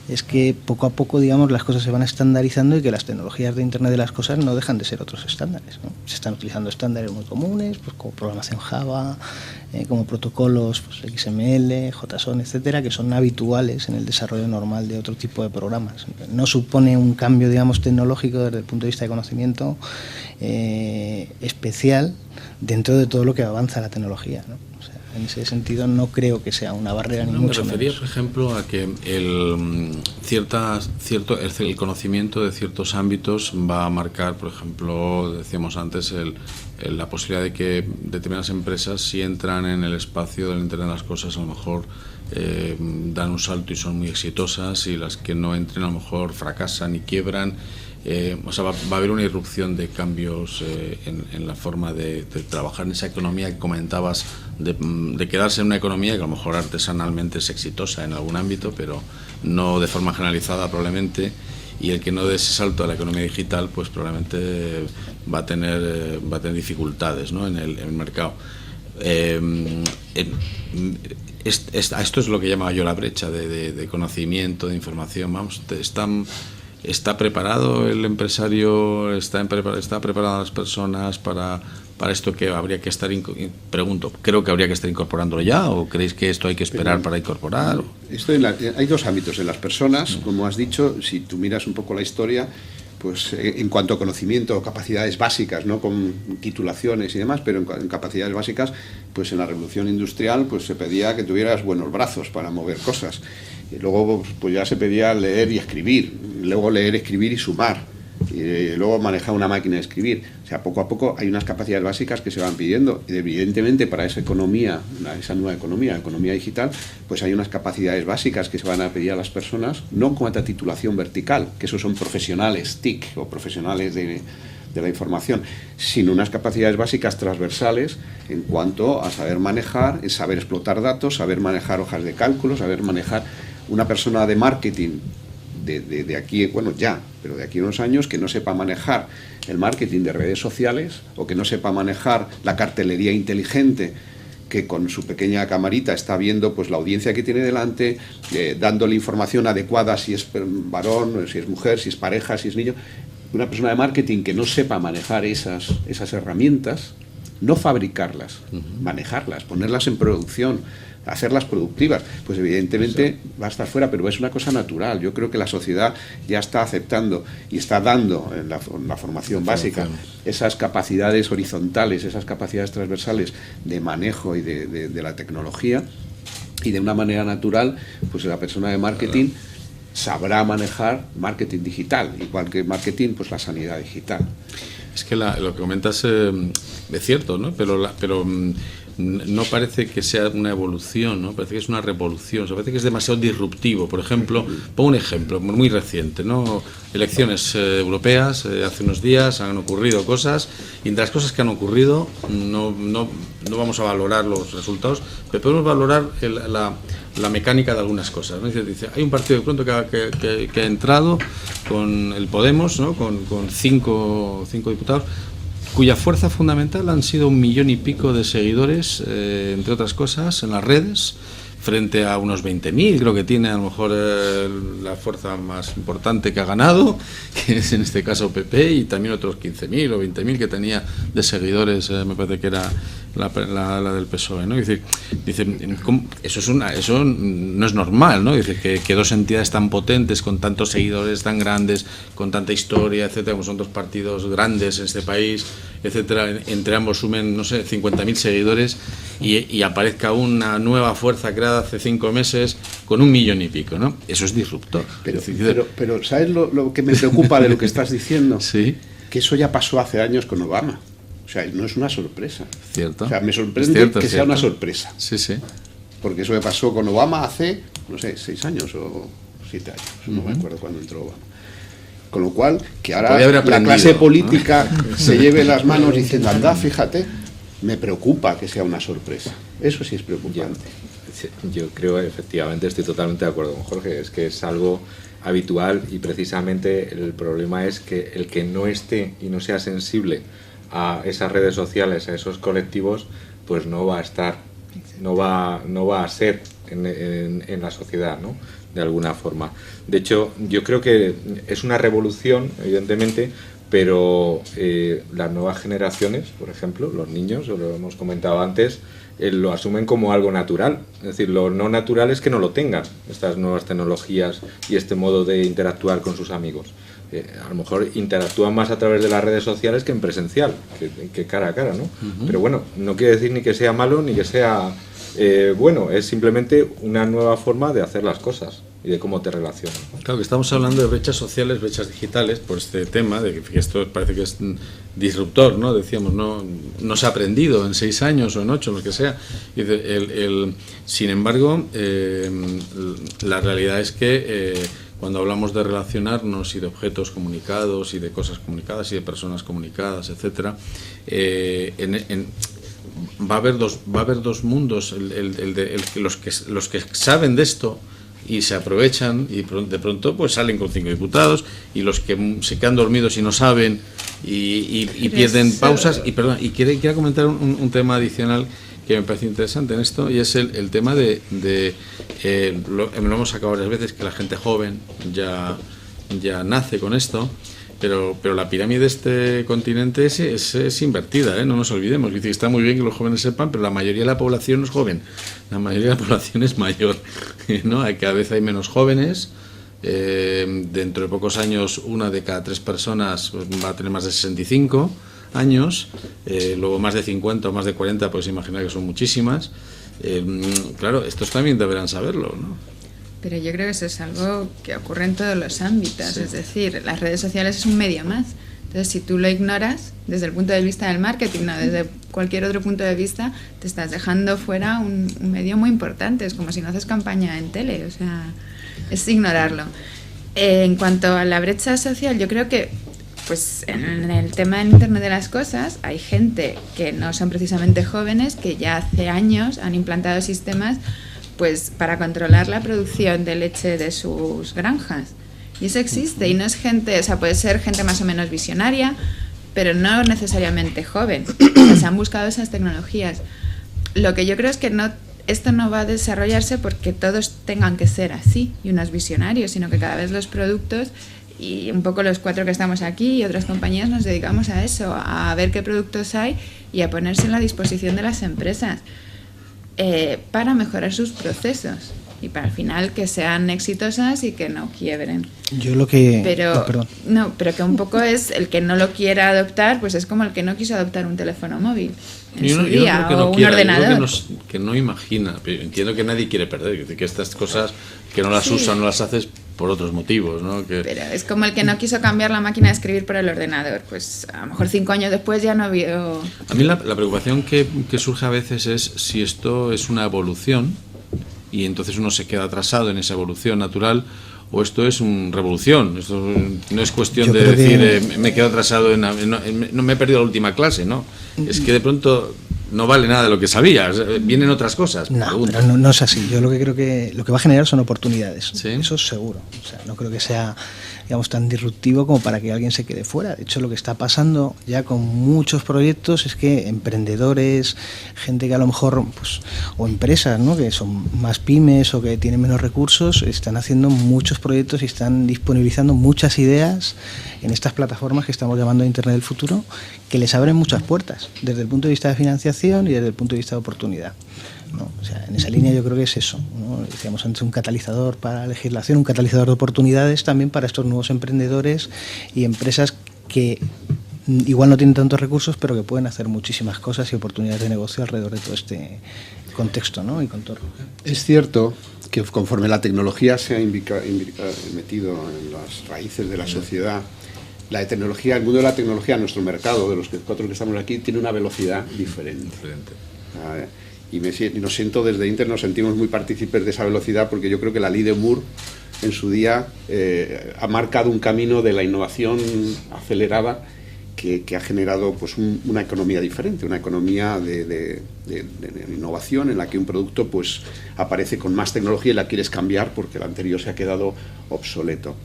es que poco a poco, digamos, las cosas se van estandarizando, y que las tecnologías de Internet de las cosas no dejan de ser otros estándares, ¿no? Se están utilizando estándares muy comunes, pues como programación Java, como protocolos, pues XML, JSON, etcétera, que son habituales en el desarrollo normal de otro tipo de programas. No supone un cambio, digamos, tecnológico desde el punto de vista de conocimiento especial dentro de todo lo que avanza la tecnología, ¿no? O sea, en ese sentido no creo que sea una barrera, ni mucho menos. Me refería, por ejemplo, a que el conocimiento de ciertos ámbitos va a marcar, por ejemplo, decíamos antes, la posibilidad de que determinadas empresas, si entran en el espacio del Internet de las cosas, a lo mejor dan un salto y son muy exitosas, y las que no entren a lo mejor fracasan y quiebran. O sea, va a haber una irrupción de cambios en la forma de trabajar en esa economía que comentabas de quedarse en una economía que a lo mejor artesanalmente es exitosa en algún ámbito, pero no de forma generalizada probablemente, y el que no dé ese salto a la economía digital pues probablemente va a tener dificultades, ¿no?, en el mercado. Esto es lo que llamaba yo la brecha de conocimiento, de información. Vamos, ¿está preparado el empresario? ¿Está preparada las personas para esto que habría que estar, pregunto, creo que habría que estar incorporándolo ya, o creéis que esto hay que esperar para incorporar? Hay dos ámbitos en las personas, como has dicho. Si tú miras un poco la historia, pues en cuanto a conocimiento, capacidades básicas, no con titulaciones y demás, pero en capacidades básicas, pues en la revolución industrial pues se pedía que tuvieras buenos brazos para mover cosas. Y luego pues ya se pedía leer y escribir, luego leer, escribir y sumar. Y luego manejar una máquina de escribir. O sea, poco a poco hay unas capacidades básicas que se van pidiendo, y evidentemente para esa economía, esa nueva economía digital, pues hay unas capacidades básicas que se van a pedir a las personas, no en cuanto a titulación vertical, que esos son profesionales TIC o profesionales de la información, sino unas capacidades básicas transversales en cuanto a saber manejar, saber explotar datos, saber manejar hojas de cálculo, saber manejar. Una persona de marketing de aquí, bueno, ya, pero de aquí a unos años, que no sepa manejar el marketing de redes sociales, o que no sepa manejar la cartelería inteligente, que con su pequeña camarita está viendo pues la audiencia que tiene delante, dándole información adecuada si es varón, si es mujer, si es pareja, si es niño. Una persona de marketing que no sepa manejar esas herramientas, no fabricarlas, manejarlas, ponerlas en producción, hacerlas productivas, pues evidentemente va a estar fuera, pero es una cosa natural. Yo creo que la sociedad ya está aceptando y está dando en la formación básica esas capacidades horizontales, esas capacidades transversales de manejo y de la tecnología, y de una manera natural pues la persona de marketing sabrá manejar marketing digital, igual que marketing, pues la sanidad digital. Es que lo que comentas es cierto, ¿no? Pero no parece que sea una evolución, ¿no? Parece que es una revolución, o sea, parece que es demasiado disruptivo. Por ejemplo, pongo un ejemplo muy reciente, ¿no? Elecciones europeas, hace unos días han ocurrido cosas, y entre las cosas que han ocurrido no vamos a valorar los resultados, pero podemos valorar la mecánica de algunas cosas, ¿no? Dice, hay un partido de pronto que ha entrado con el Podemos, ¿no? Con cinco diputados, cuya fuerza fundamental han sido 1 millón y pico de seguidores, entre otras cosas, en las redes, frente a unos 20.000, creo que tiene a lo mejor la fuerza más importante que ha ganado, que es en este caso PP, y también otros 15.000 o 20.000 que tenía de seguidores, me parece que era la del PSOE, ¿no? Dice, eso no es normal, ¿no? Dice que dos entidades tan potentes, con tantos seguidores tan grandes, con tanta historia, etcétera, como son dos partidos grandes en este país, etcétera, entre ambos sumen, no sé, 50.000 seguidores, y aparezca una nueva fuerza creada hace 5 meses con 1 millón y pico, ¿no? Eso es disruptor. Pero ¿sabes lo que me preocupa de lo que estás diciendo? Sí. Que eso ya pasó hace años con Obama. O sea, no es una sorpresa. Cierto. O sea, me sorprende que sea una sorpresa. Sí, sí. Porque eso me pasó con Obama hace, no sé, 6 años o 7 años. No me acuerdo cuándo entró Obama. Con lo cual, que ahora la clase política se lleve las manos diciendo, anda, fíjate, me preocupa que sea una sorpresa. Eso sí es preocupante. Yo creo, efectivamente, estoy totalmente de acuerdo con Jorge, es que es algo habitual, y precisamente el problema es que el que no esté y no sea sensible a esas redes sociales, a esos colectivos, pues no va a estar, no va a ser en la sociedad, ¿no? De alguna forma. De hecho, yo creo que es una revolución, evidentemente, pero las nuevas generaciones, por ejemplo, los niños, lo hemos comentado antes, lo asumen como algo natural. Es decir, lo no natural es que no lo tengan, estas nuevas tecnologías y este modo de interactuar con sus amigos. A lo mejor interactúan más a través de las redes sociales que en presencial, que cara a cara, ¿no? Pero bueno, no quiere decir ni que sea malo ni que sea bueno, es simplemente una nueva forma de hacer las cosas y de cómo te relacionas. Claro, que estamos hablando de brechas sociales, brechas digitales, por este tema, de que esto parece que es disruptor, ¿no? Decíamos, no se ha aprendido en 6 años o en 8, lo que sea. Sin embargo, la realidad es que cuando hablamos de relacionarnos y de objetos comunicados y de cosas comunicadas y de personas comunicadas, etcétera, va a haber dos mundos, los que saben de esto y se aprovechan y de pronto pues salen con 5 diputados, y los que se quedan dormidos y no saben y pierden pausas. Y perdón, y quiero comentar un tema adicional que me parece interesante en esto, y es el tema lo hemos sacado varias veces, que la gente joven ya nace con esto. Pero la pirámide de este continente es invertida, no nos olvidemos. Dice que está muy bien que los jóvenes sepan, pero la mayoría de la población no es joven, la mayoría de la población es mayor, ¿no? Cada vez hay menos jóvenes. Dentro de pocos años, 1 de cada 3 personas va a tener más de 65 años, luego más de 50 o más de 40, pues imaginar que son muchísimas. Claro, estos también deberán saberlo, ¿no? Pero yo creo que eso es algo que ocurre en todos los ámbitos, sí. Es decir, las redes sociales es un medio más. Entonces, si tú lo ignoras desde el punto de vista del marketing, no desde cualquier otro punto de vista, te estás dejando fuera un medio muy importante. Es como si no haces campaña en tele, o sea, es ignorarlo. En cuanto a la brecha social, yo creo que pues en el tema del Internet de las Cosas hay gente que no son precisamente jóvenes, que ya hace años han implantado sistemas pues para controlar la producción de leche de sus granjas. Y eso existe, y no es gente, o sea, puede ser gente más o menos visionaria, pero no necesariamente joven. O sea, se han buscado esas tecnologías. Lo que yo creo es que esto no va a desarrollarse porque todos tengan que ser así y unos visionarios, sino que cada vez los productos, y un poco los 4 que estamos aquí y otras compañías nos dedicamos a eso, a ver qué productos hay y a ponerse en la disposición de las empresas. Para mejorar sus procesos y para al final que sean exitosas y que no quiebren. Yo lo que... pero que un poco es el que no lo quiera adoptar, pues es como el que no quiso adoptar un teléfono móvil en su día, o un ordenador. Que no imagina, pero entiendo que nadie quiere perder, que estas cosas que no las usas, no las haces por otros motivos, ¿no? Pero es como el que no quiso cambiar la máquina de escribir por el ordenador, pues a lo mejor 5 años después ya no vio... A mí la preocupación que surge a veces es si esto es una evolución y entonces uno se queda atrasado en esa evolución natural, o esto es una revolución. Esto no es cuestión de decir me quedo atrasado, no me he perdido la última clase, ¿no? Es que de pronto no vale nada de lo que sabías, vienen otras cosas. No es así. Yo lo que creo que lo que va a generar son oportunidades, ¿sí? Eso es seguro. O sea, no creo que sea, digamos, tan disruptivo como para que alguien se quede fuera. De hecho, lo que está pasando ya con muchos proyectos es que emprendedores, gente que a lo mejor, pues, o empresas, ¿no?, que son más pymes o que tienen menos recursos, están haciendo muchos proyectos y están disponibilizando muchas ideas en estas plataformas que estamos llamando Internet del futuro, que les abren muchas puertas desde el punto de vista de financiación y desde el punto de vista de oportunidad, ¿no? O sea, en esa línea yo creo que es eso, ¿no? Decíamos antes, un catalizador para la legislación, un catalizador de oportunidades también para estos nuevos emprendedores y empresas que igual no tienen tantos recursos, pero que pueden hacer muchísimas cosas y oportunidades de negocio alrededor de todo este contexto, ¿no?, y contorno. Es cierto que conforme la tecnología se ha metido en las raíces de la sociedad, el mundo de la tecnología, nuestro mercado, de los 4 que estamos aquí, tiene una velocidad diferente. Y nos siento desde Inter, nos sentimos muy partícipes de esa velocidad, porque yo creo que la ley de Moore en su día ha marcado un camino de la innovación acelerada que ha generado pues una economía diferente, una economía de innovación en la que un producto pues aparece con más tecnología y la quieres cambiar porque el anterior se ha quedado obsoleto.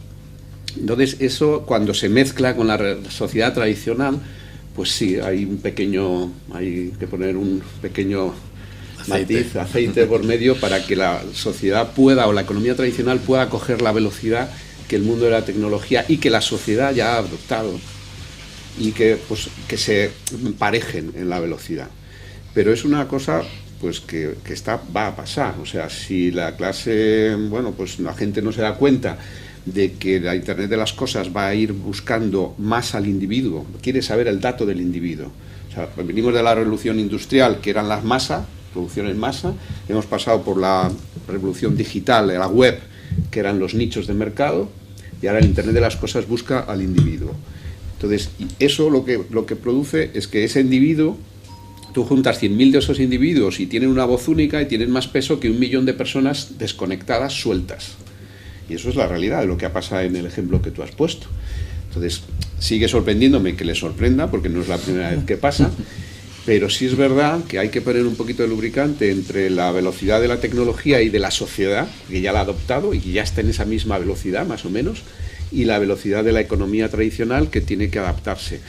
Entonces eso, cuando se mezcla con la sociedad tradicional, pues sí, hay que poner un pequeño aceite por medio para que la sociedad pueda, o la economía tradicional pueda coger la velocidad que el mundo de la tecnología y que la sociedad ya ha adoptado, y que se emparejen en la velocidad. Pero es una cosa pues que va a pasar. O sea, si la clase, pues la gente no se da cuenta de que la Internet de las Cosas va a ir buscando más al individuo, quiere saber el dato del individuo. O sea, venimos de la revolución industrial, que eran las masas, producción en masa, hemos pasado por la revolución digital, de la web, que eran los nichos de mercado, y ahora el Internet de las Cosas busca al individuo. Entonces, eso lo que produce es que ese individuo, tú juntas 100.000 de esos individuos y tienen una voz única y tienen más peso que 1 millón de personas desconectadas, sueltas. Y eso es la realidad de lo que ha pasado en el ejemplo que tú has puesto. Entonces, sigue sorprendiéndome que le sorprenda, porque no es la primera vez que pasa. Pero sí es verdad que hay que poner un poquito de lubricante entre la velocidad de la tecnología y de la sociedad, que ya la ha adoptado y que ya está en esa misma velocidad, más o menos, y la velocidad de la economía tradicional, que tiene que adaptarse.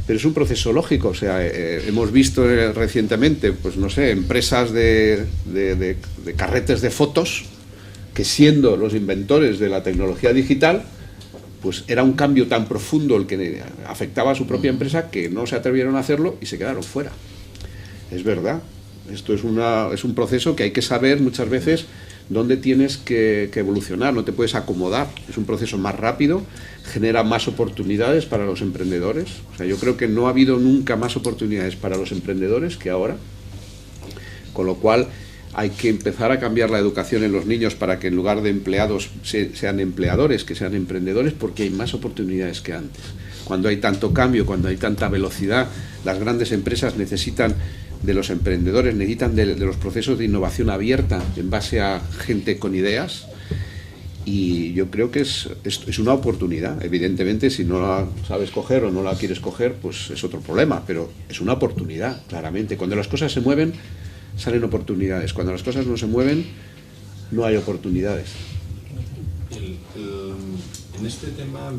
Pero es un proceso lógico, o sea, hemos visto recientemente, pues no sé, empresas de carretes de fotos, que siendo los inventores de la tecnología digital, pues era un cambio tan profundo el que afectaba a su propia empresa que no se atrevieron a hacerlo y se quedaron fuera. Es verdad, esto es un proceso que hay que saber muchas veces dónde tienes que evolucionar, no te puedes acomodar, es un proceso más rápido, genera más oportunidades para los emprendedores. O sea, yo creo que no ha habido nunca más oportunidades para los emprendedores que ahora, con lo cual hay que empezar a cambiar la educación en los niños para que en lugar de empleados sean empleadores, que sean emprendedores, porque hay más oportunidades que antes. Cuando hay tanto cambio, cuando hay tanta velocidad, las grandes empresas necesitan de los emprendedores, necesitan de los procesos de innovación abierta en base a gente con ideas, y yo creo que es una oportunidad. Evidentemente, si no la sabes coger o no la quieres coger, pues es otro problema, pero es una oportunidad, claramente. Cuando las cosas se mueven, salen oportunidades. Cuando las cosas no se mueven, no hay oportunidades. En este tema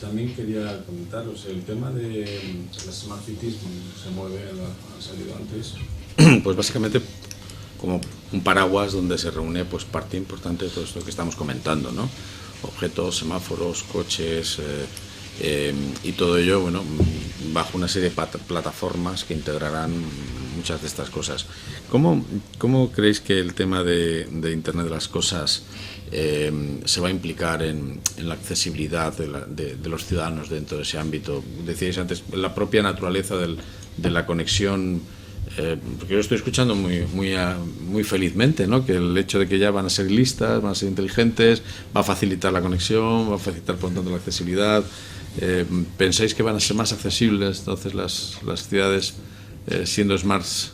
también quería comentaros el tema de las Smart Cities, se mueve, ha salido antes. Pues básicamente como un paraguas donde se reúne pues parte importante de todo esto que estamos comentando, ¿no? Objetos, semáforos, coches, y todo ello, bueno, bajo una serie de plataformas que integrarán muchas de estas cosas. ¿Cómo creéis que el tema de Internet de las Cosas se va a implicar en la accesibilidad de los ciudadanos dentro de ese ámbito? Decíais antes, la propia naturaleza de la conexión, porque yo estoy escuchando muy felizmente, ¿no? Que el hecho de que ya van a ser listas, van a ser inteligentes, va a facilitar la conexión, va a facilitar por tanto la accesibilidad. ¿Pensáis que van a ser más accesibles entonces las ciudades siendo smarts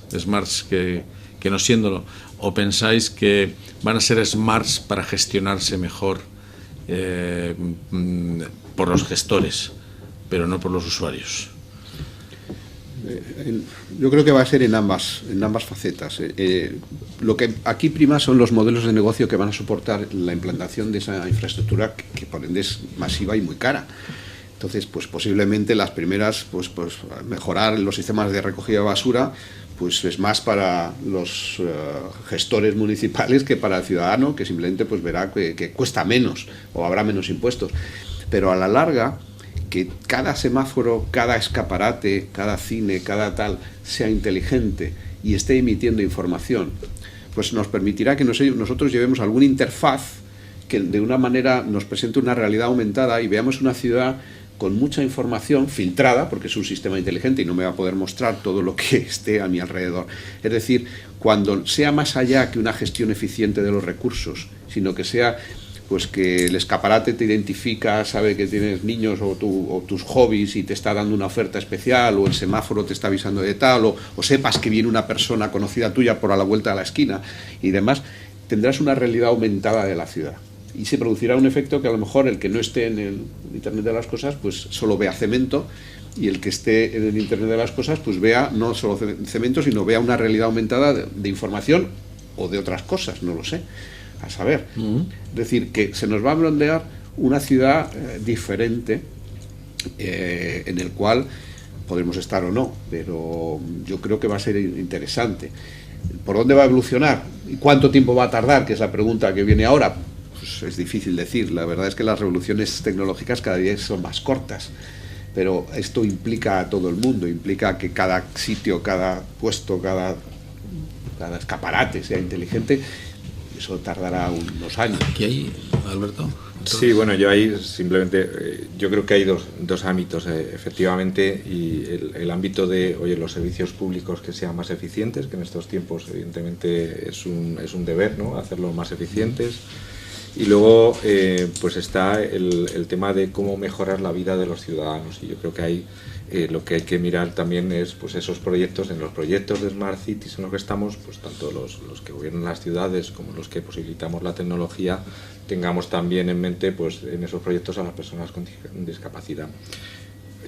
que no siéndolo? ¿O pensáis que van a ser smarts para gestionarse mejor por los gestores, pero no por los usuarios? Yo creo que va a ser en ambas facetas. Lo que aquí prima son los modelos de negocio que van a soportar la implantación de esa infraestructura, que por ende es masiva y muy cara. Entonces, pues posiblemente las primeras, pues mejorar los sistemas de recogida de basura, pues es más para los gestores municipales que para el ciudadano, que simplemente pues verá que cuesta menos o habrá menos impuestos. Pero a la larga, que cada semáforo, cada escaparate, cada cine, cada tal, sea inteligente y esté emitiendo información, pues nos permitirá que nosotros llevemos alguna interfaz que de una manera nos presente una realidad aumentada y veamos una ciudad con mucha información filtrada, porque es un sistema inteligente y no me va a poder mostrar todo lo que esté a mi alrededor. Es decir, cuando sea más allá que una gestión eficiente de los recursos, sino que sea pues que el escaparate te identifica, sabe que tienes niños o tus hobbies y te está dando una oferta especial, o el semáforo te está avisando de tal, o sepas que viene una persona conocida tuya por a la vuelta de la esquina y demás, tendrás una realidad aumentada de la ciudad. Y se producirá un efecto que a lo mejor el que no esté en el Internet de las Cosas pues solo vea cemento, y el que esté en el Internet de las Cosas pues vea no solo cemento, sino vea una realidad aumentada de información o de otras cosas, no lo sé, a saber. Es decir, que se nos va a blondear una ciudad diferente, en el cual podremos estar o no, pero yo creo que va a ser interesante. ¿Por dónde va a evolucionar? ¿Y cuánto tiempo va a tardar? Que es la pregunta que viene ahora. Pues es difícil decir. La verdad es que las revoluciones tecnológicas cada día son más cortas, pero esto implica a todo el mundo, implica que cada sitio, cada puesto, cada escaparate sea inteligente. Eso tardará unos años. ¿Qué hay, Alberto? Sí, bueno, yo ahí simplemente, yo creo que hay dos ámbitos, efectivamente, y el ámbito de, oye, los servicios públicos que sean más eficientes, que en estos tiempos evidentemente es un deber, ¿no?, hacerlos más eficientes. Y luego pues está el tema de cómo mejorar la vida de los ciudadanos, y yo creo que ahí lo que hay que mirar también es pues esos proyectos, en los proyectos de Smart Cities en los que estamos, pues tanto los que gobiernan las ciudades como los que posibilitamos la tecnología, tengamos también en mente pues en esos proyectos a las personas con discapacidad.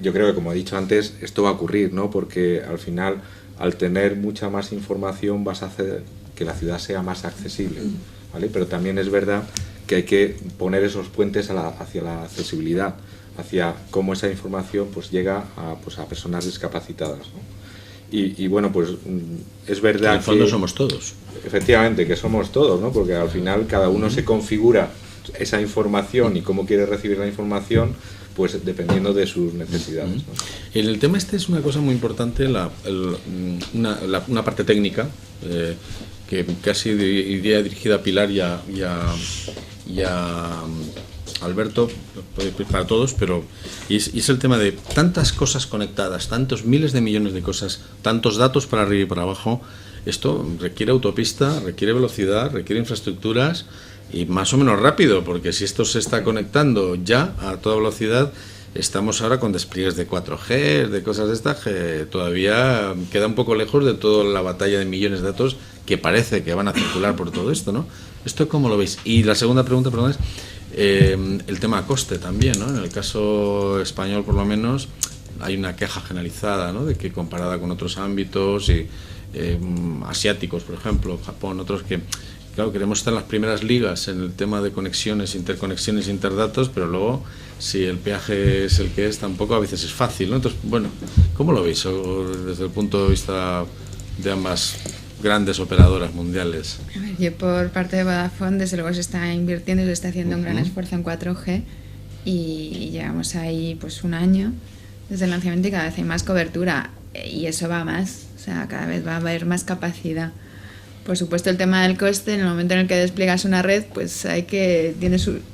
yo creo que, como he dicho antes, esto va a ocurrir, ¿no? Porque al final, al tener mucha más información, vas a hacer que la ciudad sea más accesible, ¿vale? Pero también es verdad que hay que poner esos puentes hacia la accesibilidad, hacia cómo esa información pues llega a personas discapacitadas, ¿no? Y bueno, pues es verdad que... En el fondo somos todos. Efectivamente, que somos todos, ¿no? Porque al final cada uno se configura esa información y cómo quiere recibir la información, pues dependiendo de sus necesidades, ¿no? En el tema este es una cosa muy importante, una parte técnica, que casi iría dirigida a Pilar y a Alberto, para todos, pero y es el tema de tantas cosas conectadas, tantos miles de millones de cosas, tantos datos para arriba y para abajo. Esto requiere autopista, requiere velocidad, requiere infraestructuras y más o menos rápido, porque si esto se está conectando ya a toda velocidad, estamos ahora con despliegues de 4G, de cosas de estas, que todavía queda un poco lejos de toda la batalla de millones de datos que parece que van a circular por todo esto, ¿no? ¿Esto cómo lo veis? Y la segunda pregunta, perdón, es el tema coste también, ¿no? En el caso español, por lo menos, hay una queja generalizada, ¿no? De que comparada con otros ámbitos y asiáticos, por ejemplo, Japón, otros que, claro, queremos estar en las primeras ligas en el tema de conexiones, interconexiones, interdatos, pero luego, si el peaje es el que es, tampoco a veces es fácil, ¿no? Entonces, bueno, ¿cómo lo veis desde el punto de vista de ambas grandes operadoras mundiales? A ver, yo por parte de Vodafone, desde luego se está invirtiendo y se está haciendo un gran esfuerzo en 4G y llevamos ahí pues un año desde el lanzamiento y cada vez hay más cobertura y eso va más, o sea, cada vez va a haber más capacidad. Por supuesto, el tema del coste, en el momento en el que despliegas una red, pues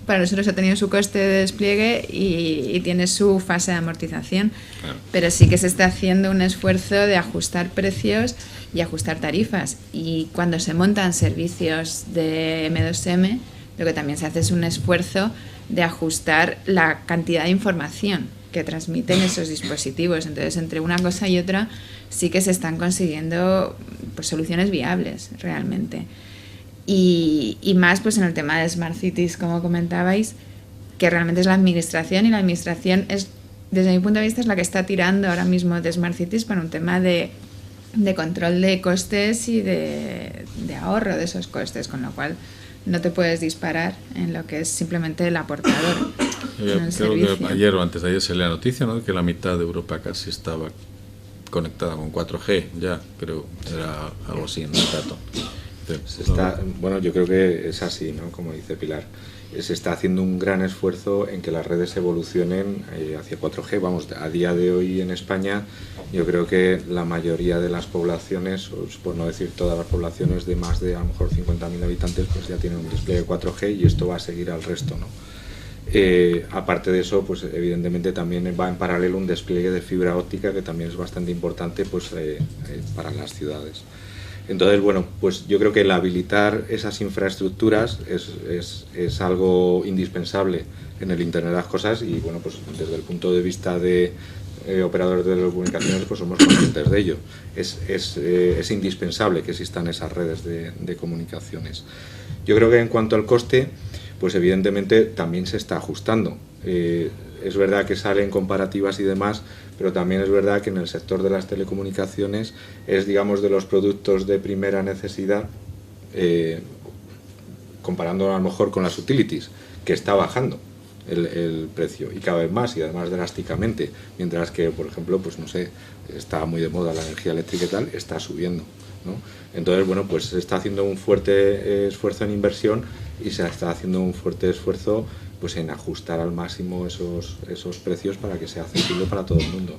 para nosotros ha tenido su coste de despliegue y tiene su fase de amortización. Claro. Pero sí que se está haciendo un esfuerzo de ajustar precios y ajustar tarifas. Y cuando se montan servicios de M2M, lo que también se hace es un esfuerzo de ajustar la cantidad de información que transmiten esos dispositivos. Entonces, entre una cosa y otra, sí que se están consiguiendo pues soluciones viables realmente. Y más pues en el tema de Smart Cities, como comentabais, que realmente es la administración, y la administración es, desde mi punto de vista, es la que está tirando ahora mismo de Smart Cities para un tema de control de costes y de ahorro de esos costes, con lo cual no te puedes disparar en lo que es simplemente el aportador. Creo que ayer o antes de ayer se lee la noticia, ¿no?, que la mitad de Europa casi estaba conectada con 4G, ya, creo, era algo así en el dato. Bueno, yo creo que es así, ¿no? Como dice Pilar, se está haciendo un gran esfuerzo en que las redes evolucionen hacia 4G. Vamos, a día de hoy en España, yo creo que la mayoría de las poblaciones, por no decir todas las poblaciones de más de a lo mejor 50.000 habitantes, pues ya tienen un despliegue 4G y esto va a seguir al resto, ¿no? Aparte de eso, pues evidentemente también va en paralelo un despliegue de fibra óptica que también es bastante importante pues para las ciudades. Entonces, bueno, pues yo creo que el habilitar esas infraestructuras es algo indispensable en el Internet de las Cosas y, bueno, pues desde el punto de vista de operadores de telecomunicaciones, pues somos conscientes de ello. Es indispensable que existan esas redes de comunicaciones. Yo creo que en cuanto al coste, pues evidentemente también se está ajustando. Es verdad que salen comparativas y demás, pero también es verdad que en el sector de las telecomunicaciones es, digamos, de los productos de primera necesidad, comparándolo a lo mejor con las utilities, que está bajando el precio y cada vez más y además drásticamente, mientras que, por ejemplo, pues no sé, está muy de moda la energía eléctrica y tal, está subiendo, ¿no? Entonces, bueno, pues se está haciendo un fuerte esfuerzo en inversión y se está haciendo un fuerte esfuerzo pues en ajustar al máximo esos precios para que sea accesible para todo el mundo.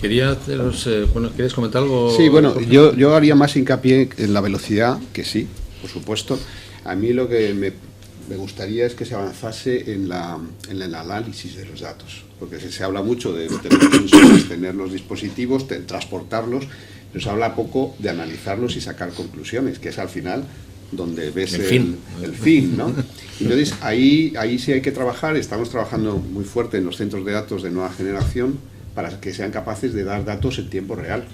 Quería haceros, ¿quieres comentar algo? Sí, bueno, yo haría más hincapié en la velocidad, que sí, por supuesto. A mí lo que me gustaría es que se avanzase en el análisis de los datos, porque se habla mucho de tener los dispositivos, transportarlos, pero se habla poco de analizarlos y sacar conclusiones, que es al final donde ves el fin, ¿no? Entonces ahí sí hay que trabajar. Estamos trabajando muy fuerte en los centros de datos de nueva generación para que sean capaces de dar datos en tiempo real.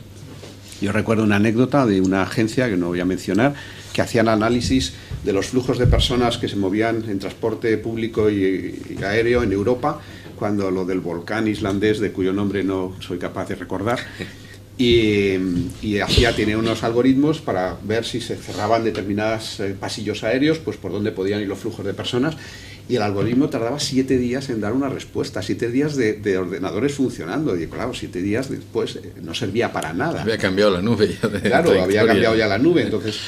Yo recuerdo una anécdota de una agencia que no voy a mencionar, que hacían análisis de los flujos de personas que se movían en transporte público y aéreo en Europa, cuando lo del volcán islandés, de cuyo nombre no soy capaz de recordar, y tiene unos algoritmos para ver si se cerraban determinados pasillos aéreos, pues por dónde podían ir los flujos de personas, y el algoritmo tardaba 7 días en dar una respuesta, 7 días de ordenadores funcionando, y claro, 7 días después no servía para nada. Había cambiado la nube ya de Claro, trayectoria. había cambiado ya la nube, entonces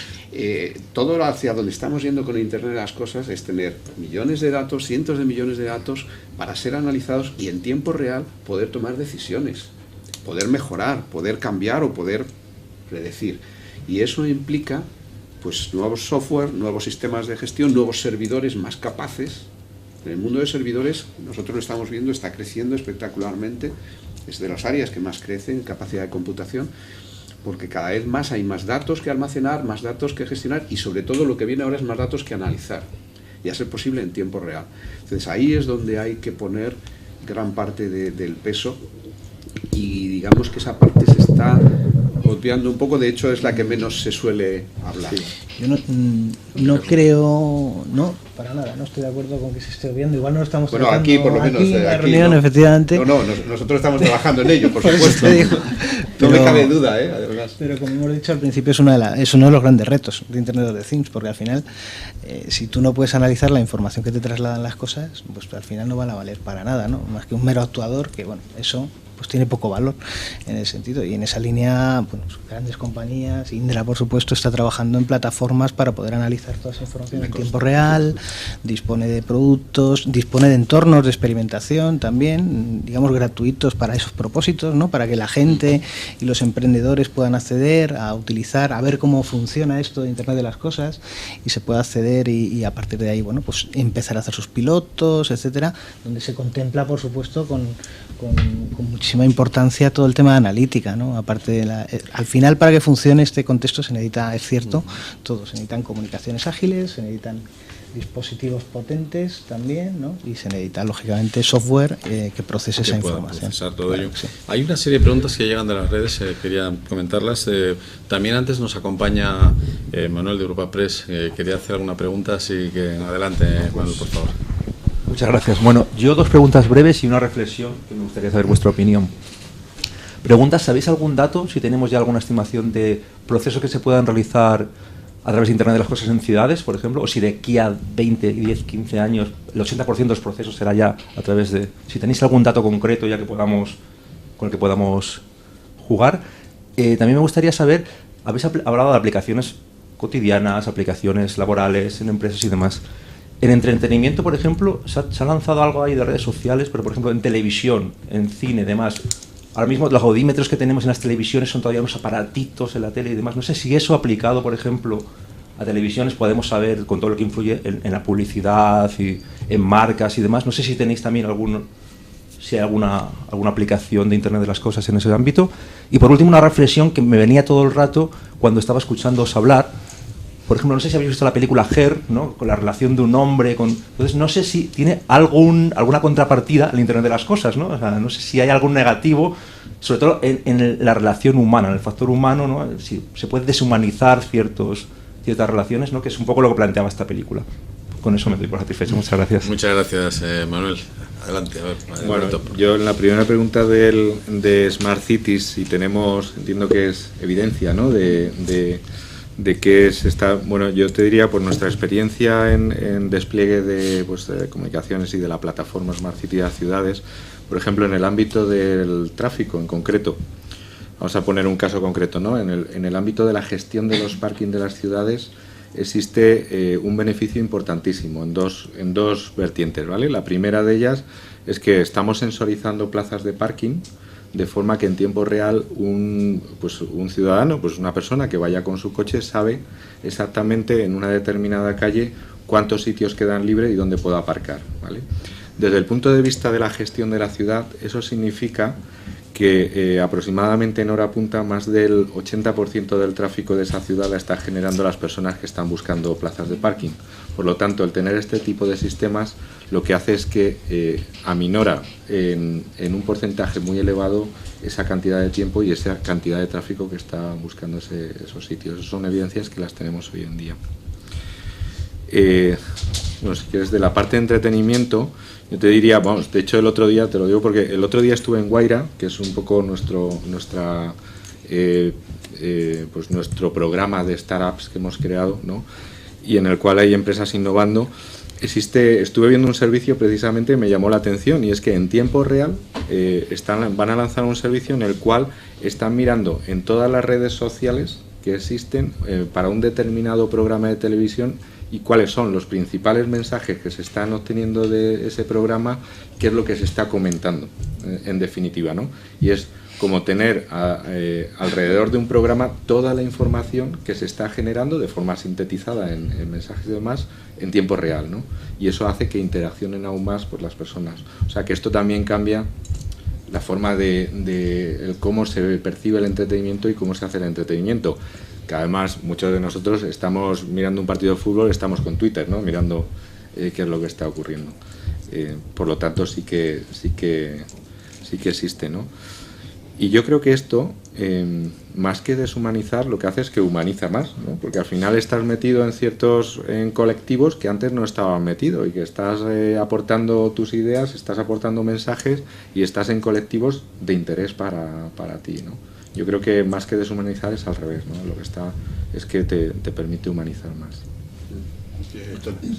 todo hacia donde estamos yendo con Internet de las cosas es tener millones de datos, cientos de millones de datos para ser analizados y en tiempo real poder tomar decisiones, poder mejorar, poder cambiar o poder predecir. Y eso implica pues nuevos software, nuevos sistemas de gestión, nuevos servidores más capaces. En el mundo de servidores, nosotros lo estamos viendo, está creciendo espectacularmente, es de las áreas que más crece en capacidad de computación, porque cada vez más hay más datos que almacenar, más datos que gestionar y sobre todo lo que viene ahora es más datos que analizar y a ser posible en tiempo real. Entonces ahí es donde hay que poner gran parte del peso y digamos que esa parte se está obviando un poco, de hecho es la que menos se suele hablar. Sí. Yo no creo, no, para nada, no estoy de acuerdo con que se esté obviando, igual no lo estamos bueno, tratando aquí por lo menos aquí en la aquí, reunión, no. efectivamente. No, nosotros estamos trabajando en ello, por Por eso supuesto. te digo. No me cabe duda, además. Pero como hemos dicho al principio, es uno de los grandes retos de Internet of the Things, porque al final, si tú no puedes analizar la información que te trasladan las cosas, pues al final no van a valer para nada, ¿no? Más que un mero actuador, que bueno, eso pues tiene poco valor en ese sentido. Y en esa línea, bueno, grandes compañías, Indra por supuesto está trabajando en plataformas para poder analizar toda esa información en tiempo real, dispone de productos, dispone de entornos de experimentación también, digamos gratuitos para esos propósitos, ¿no? Para que la gente y los emprendedores puedan acceder a utilizar, a ver cómo funciona esto de Internet de las cosas y se pueda acceder y a partir de ahí, bueno, pues empezar a hacer sus pilotos, etcétera, donde se contempla por supuesto con muchísima importancia todo el tema de analítica, ¿no? Aparte de al final, para que funcione este contexto se necesita, es cierto, todo, se necesitan comunicaciones ágiles, se necesitan dispositivos potentes también, ¿no? Y se necesita lógicamente software que procese esa información. Procesar todo claro, ello. sí. Hay una serie de preguntas que llegan de las redes, quería comentarlas. También antes nos acompaña Manuel de Europa Press, quería hacer alguna pregunta, así que adelante, Manuel, por favor. Muchas gracias. Bueno, yo 2 preguntas breves y una reflexión que me gustaría saber vuestra opinión. Preguntas, ¿sabéis algún dato, si tenemos ya alguna estimación de procesos que se puedan realizar a través de Internet de las cosas en ciudades, por ejemplo, o si de aquí a 20, 10, 15 años el 80% de los procesos será ya a través de... Si tenéis algún dato concreto ya con el que podamos jugar. También me gustaría saber, habéis hablado de aplicaciones cotidianas, aplicaciones laborales en empresas y demás. En entretenimiento, por ejemplo, se ha lanzado algo ahí de redes sociales, pero por ejemplo en televisión, en cine, demás. Ahora mismo los audímetros que tenemos en las televisiones son todavía unos aparatitos en la tele y demás. No sé si eso aplicado, por ejemplo, a televisiones podemos saber con todo lo que influye en la publicidad y en marcas y demás. No sé si tenéis también alguna aplicación de Internet de las cosas en ese ámbito. Y por último, una reflexión que me venía todo el rato cuando estaba escuchándoos hablar. Por ejemplo, no sé si habéis visto la película Her, ¿no? Con la relación de un hombre con... Entonces, no sé si tiene alguna contrapartida al Internet de las cosas, ¿no? O sea, no sé si hay algún negativo, sobre todo en la relación humana, en el factor humano, ¿no? Si se puede deshumanizar ciertas relaciones, ¿no? Que es un poco lo que planteaba esta película. Con eso me doy por satisfecho. Muchas gracias. Muchas gracias, Manuel. Adelante. A ver, bueno, Alberto. yo en la primera pregunta de Smart Cities, si tenemos, entiendo que es evidencia, ¿no? De qué se está, bueno, yo te diría por nuestra experiencia en despliegue de comunicaciones y de la plataforma Smart City de las ciudades, por ejemplo en el ámbito del tráfico en concreto, vamos a poner un caso concreto, ¿no? En el ámbito de la gestión de los parking de las ciudades existe un beneficio importantísimo en dos vertientes, ¿vale? La primera de ellas es que estamos sensorizando plazas de parking de forma que en tiempo real un ciudadano, pues una persona que vaya con su coche sabe exactamente en una determinada calle cuántos sitios quedan libres y dónde puede aparcar, ¿vale? Desde el punto de vista de la gestión de la ciudad, eso significa que aproximadamente en hora punta más del 80% del tráfico de esa ciudad la está generando las personas que están buscando plazas de parking. Por lo tanto, el tener este tipo de sistemas lo que hace es que aminora en un porcentaje muy elevado esa cantidad de tiempo y esa cantidad de tráfico que está buscando esos sitios. Son evidencias que las tenemos hoy en día. Bueno, si quieres, de la parte de entretenimiento, yo te diría, vamos, de hecho el otro día, te lo digo porque el otro día estuve en Guaira, que es un poco nuestro programa de startups que hemos creado, ¿no? Y en el cual hay empresas innovando. Estuve viendo un servicio precisamente, me llamó la atención, y es que en tiempo real van a lanzar un servicio en el cual están mirando en todas las redes sociales que existen para un determinado programa de televisión y cuáles son los principales mensajes que se están obteniendo de ese programa, qué es lo que se está comentando, en definitiva, ¿no? Y es como tener alrededor de un programa toda la información que se está generando de forma sintetizada en mensajes y demás en tiempo real, ¿no? Y eso hace que interaccionen aún más por las personas. O sea que esto también cambia la forma de cómo se percibe el entretenimiento y cómo se hace el entretenimiento. Que además muchos de nosotros estamos mirando un partido de fútbol, estamos con Twitter, ¿no? Mirando qué es lo que está ocurriendo. Por lo tanto sí que existe, ¿no? Y yo creo que esto, más que deshumanizar, lo que hace es que humaniza más, ¿no? Porque al final estás metido en colectivos que antes no estaban metidos, y que estás aportando tus ideas, estás aportando mensajes y estás en colectivos de interés para ti, ¿no? Yo creo que más que deshumanizar es al revés, ¿no? Lo que está es que te permite humanizar más.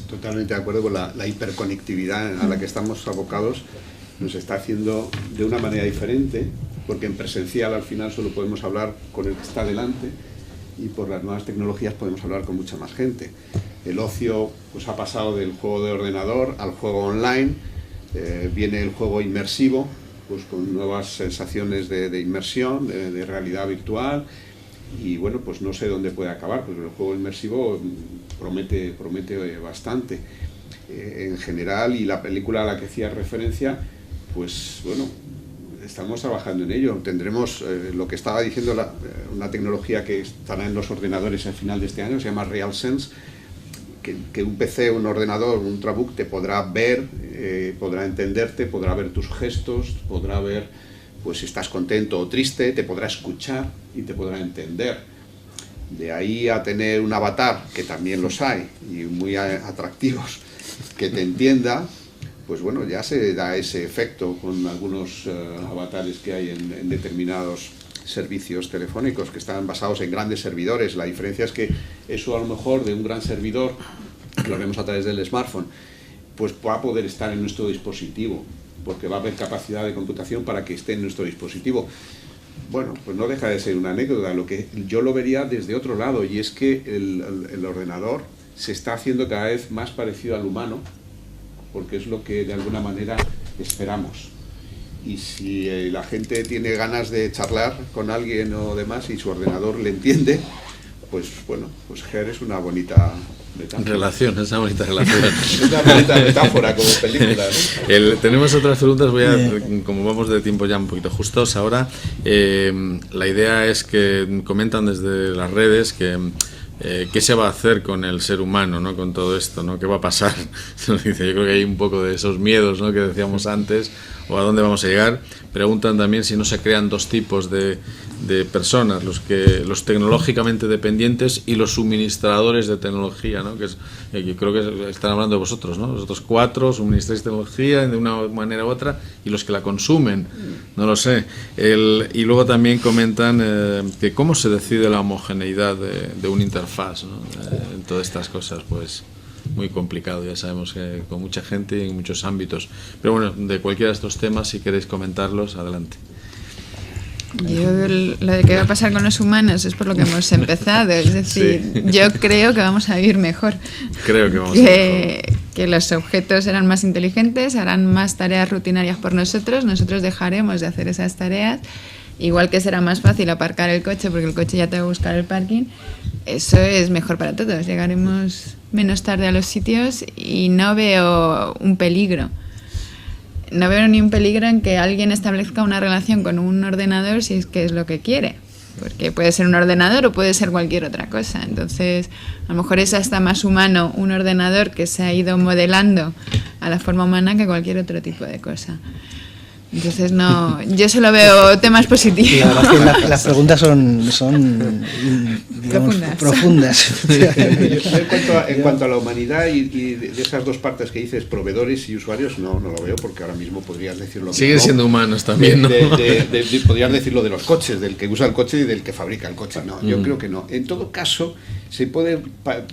Totalmente de acuerdo con la hiperconectividad a la que estamos abocados. Nos está haciendo de una manera diferente, porque en presencial al final solo podemos hablar con el que está delante, y por las nuevas tecnologías podemos hablar con mucha más gente. El ocio pues ha pasado del juego de ordenador al juego online, viene el juego inmersivo, pues con nuevas sensaciones de inmersión, de realidad virtual, y bueno, pues no sé dónde puede acabar, pero el juego inmersivo promete bastante. En general, y la película a la que hacía referencia, pues bueno, estamos trabajando en ello. Tendremos lo que estaba diciendo, una tecnología que estará en los ordenadores al final de este año, se llama RealSense, que un PC, un ordenador, un Ultrabook te podrá ver, podrá entenderte, podrá ver tus gestos, podrá ver pues si estás contento o triste, te podrá escuchar y te podrá entender. De ahí a tener un avatar, que también los hay, y muy atractivos, que te entienda, pues bueno, ya se da ese efecto con algunos avatares que hay en determinados servicios telefónicos que están basados en grandes servidores. La diferencia es que eso a lo mejor de un gran servidor, que lo vemos a través del smartphone, pues va a poder estar en nuestro dispositivo, porque va a haber capacidad de computación para que esté en nuestro dispositivo. Bueno, pues no deja de ser una anécdota. Lo que yo lo vería desde otro lado, y es que el ordenador se está haciendo cada vez más parecido al humano, porque es lo que de alguna manera esperamos. Y si la gente tiene ganas de charlar con alguien o demás y su ordenador le entiende, pues bueno, pues GER es una bonita metáfora. Es una bonita relación. Es una bonita metáfora como película, ¿no? Tenemos otras preguntas, como vamos de tiempo ya un poquito justos ahora, la idea es que comentan desde las redes que qué se va a hacer con el ser humano, ¿no? Con todo esto, ¿no? ¿Qué va a pasar? Yo creo que hay un poco de esos miedos, ¿no? Que decíamos antes, o a dónde vamos a llegar. Preguntan también si no se crean dos tipos de personas, los tecnológicamente dependientes y los suministradores de tecnología, ¿no? Que creo que están hablando de vosotros, ¿no? Vosotros 4 suministráis tecnología de una manera u otra, y los que la consumen, no lo sé. Y luego también comentan que cómo se decide la homogeneidad de una interfaz, ¿no? En todas estas cosas, pues muy complicado, ya sabemos que con mucha gente y en muchos ámbitos. Pero bueno, de cualquiera de estos temas, si queréis comentarlos, adelante. Yo lo de qué va a pasar con los humanos es por lo que hemos empezado, es decir, sí. Yo creo que vamos a vivir mejor. Creo que vamos a vivir mejor. Que los objetos serán más inteligentes, harán más tareas rutinarias por nosotros dejaremos de hacer esas tareas, igual que será más fácil aparcar el coche porque el coche ya te va a buscar el parking. Eso es mejor para todos, llegaremos menos tarde a los sitios y no veo un peligro. No veo ni un peligro en que alguien establezca una relación con un ordenador si es que es lo que quiere, porque puede ser un ordenador o puede ser cualquier otra cosa. Entonces, a lo mejor es hasta más humano un ordenador que se ha ido modelando a la forma humana que cualquier otro tipo de cosa. Entonces no, yo solo veo temas positivos. La verdad es que las preguntas son digamos, profundas. En cuanto a la humanidad y de esas dos partes que dices, proveedores y usuarios, no lo veo, porque ahora mismo podrías decirlo. Siguen siendo humanos también, ¿no? Podrías decirlo de los coches, del que usa el coche y del que fabrica el coche. No, yo creo que no. En todo caso, se puede,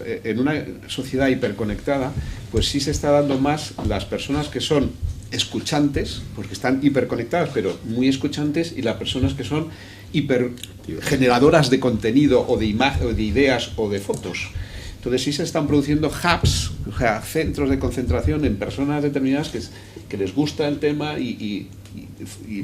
en una sociedad hiperconectada, pues sí se está dando más las personas que son escuchantes, porque están hiperconectadas, pero muy escuchantes, y las personas que son hipergeneradoras de contenido o de ideas o de fotos. Entonces sí se están produciendo hubs, o sea, centros de concentración en personas determinadas que les gusta el tema y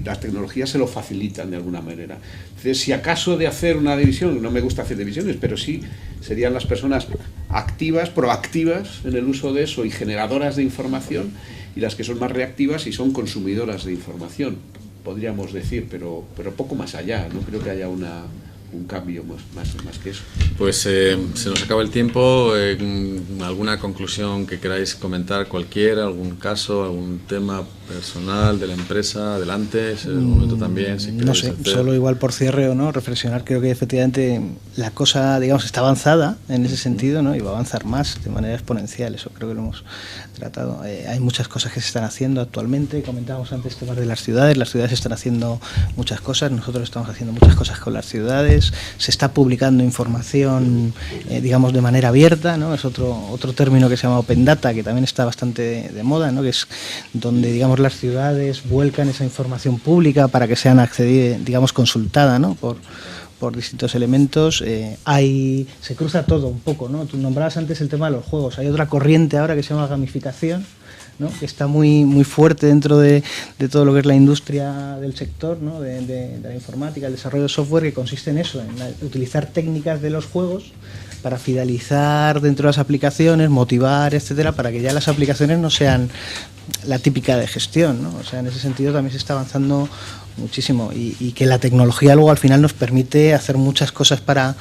las tecnologías se lo facilitan de alguna manera. Entonces, si acaso de hacer una división, no me gusta hacer divisiones, pero sí serían las personas activas, proactivas en el uso de eso y generadoras de información, y las que son más reactivas y son consumidoras de información, podríamos decir, pero poco más allá. No creo que haya un cambio más que eso. Pues se nos acaba el tiempo. ¿Alguna conclusión que queráis comentar? Cualquiera, algún caso, algún tema personal de la empresa? Adelante, es el momento también. Si no sé, solo igual por cierre o no, reflexionar. Creo que efectivamente la cosa, digamos, está avanzada en ese sentido, ¿no? Y va a avanzar más de manera exponencial. Eso creo que lo hemos tratado. Hay muchas cosas que se están haciendo actualmente. Comentábamos antes temas de las ciudades. Las ciudades están haciendo muchas cosas. Nosotros estamos haciendo muchas cosas con las ciudades. Se está publicando información, digamos, de manera abierta, ¿no? Es otro término que se llama Open Data, que también está bastante de moda, ¿no? Que es donde, digamos, las ciudades vuelcan esa información pública para que sean accedida, digamos, consultada, ¿no? por distintos elementos. Se cruza todo un poco, ¿no? Tú nombrabas antes el tema de los juegos. Hay otra corriente ahora que se llama gamificación, ¿no? Que está muy fuerte dentro de todo lo que es la industria del sector, ¿no? de la informática, el desarrollo de software, que consiste en eso, en utilizar técnicas de los juegos para fidelizar dentro de las aplicaciones, motivar, etcétera, para que ya las aplicaciones no sean la típica de gestión, ¿no? O sea, en ese sentido también se está avanzando muchísimo y que la tecnología luego al final nos permite hacer muchas cosas para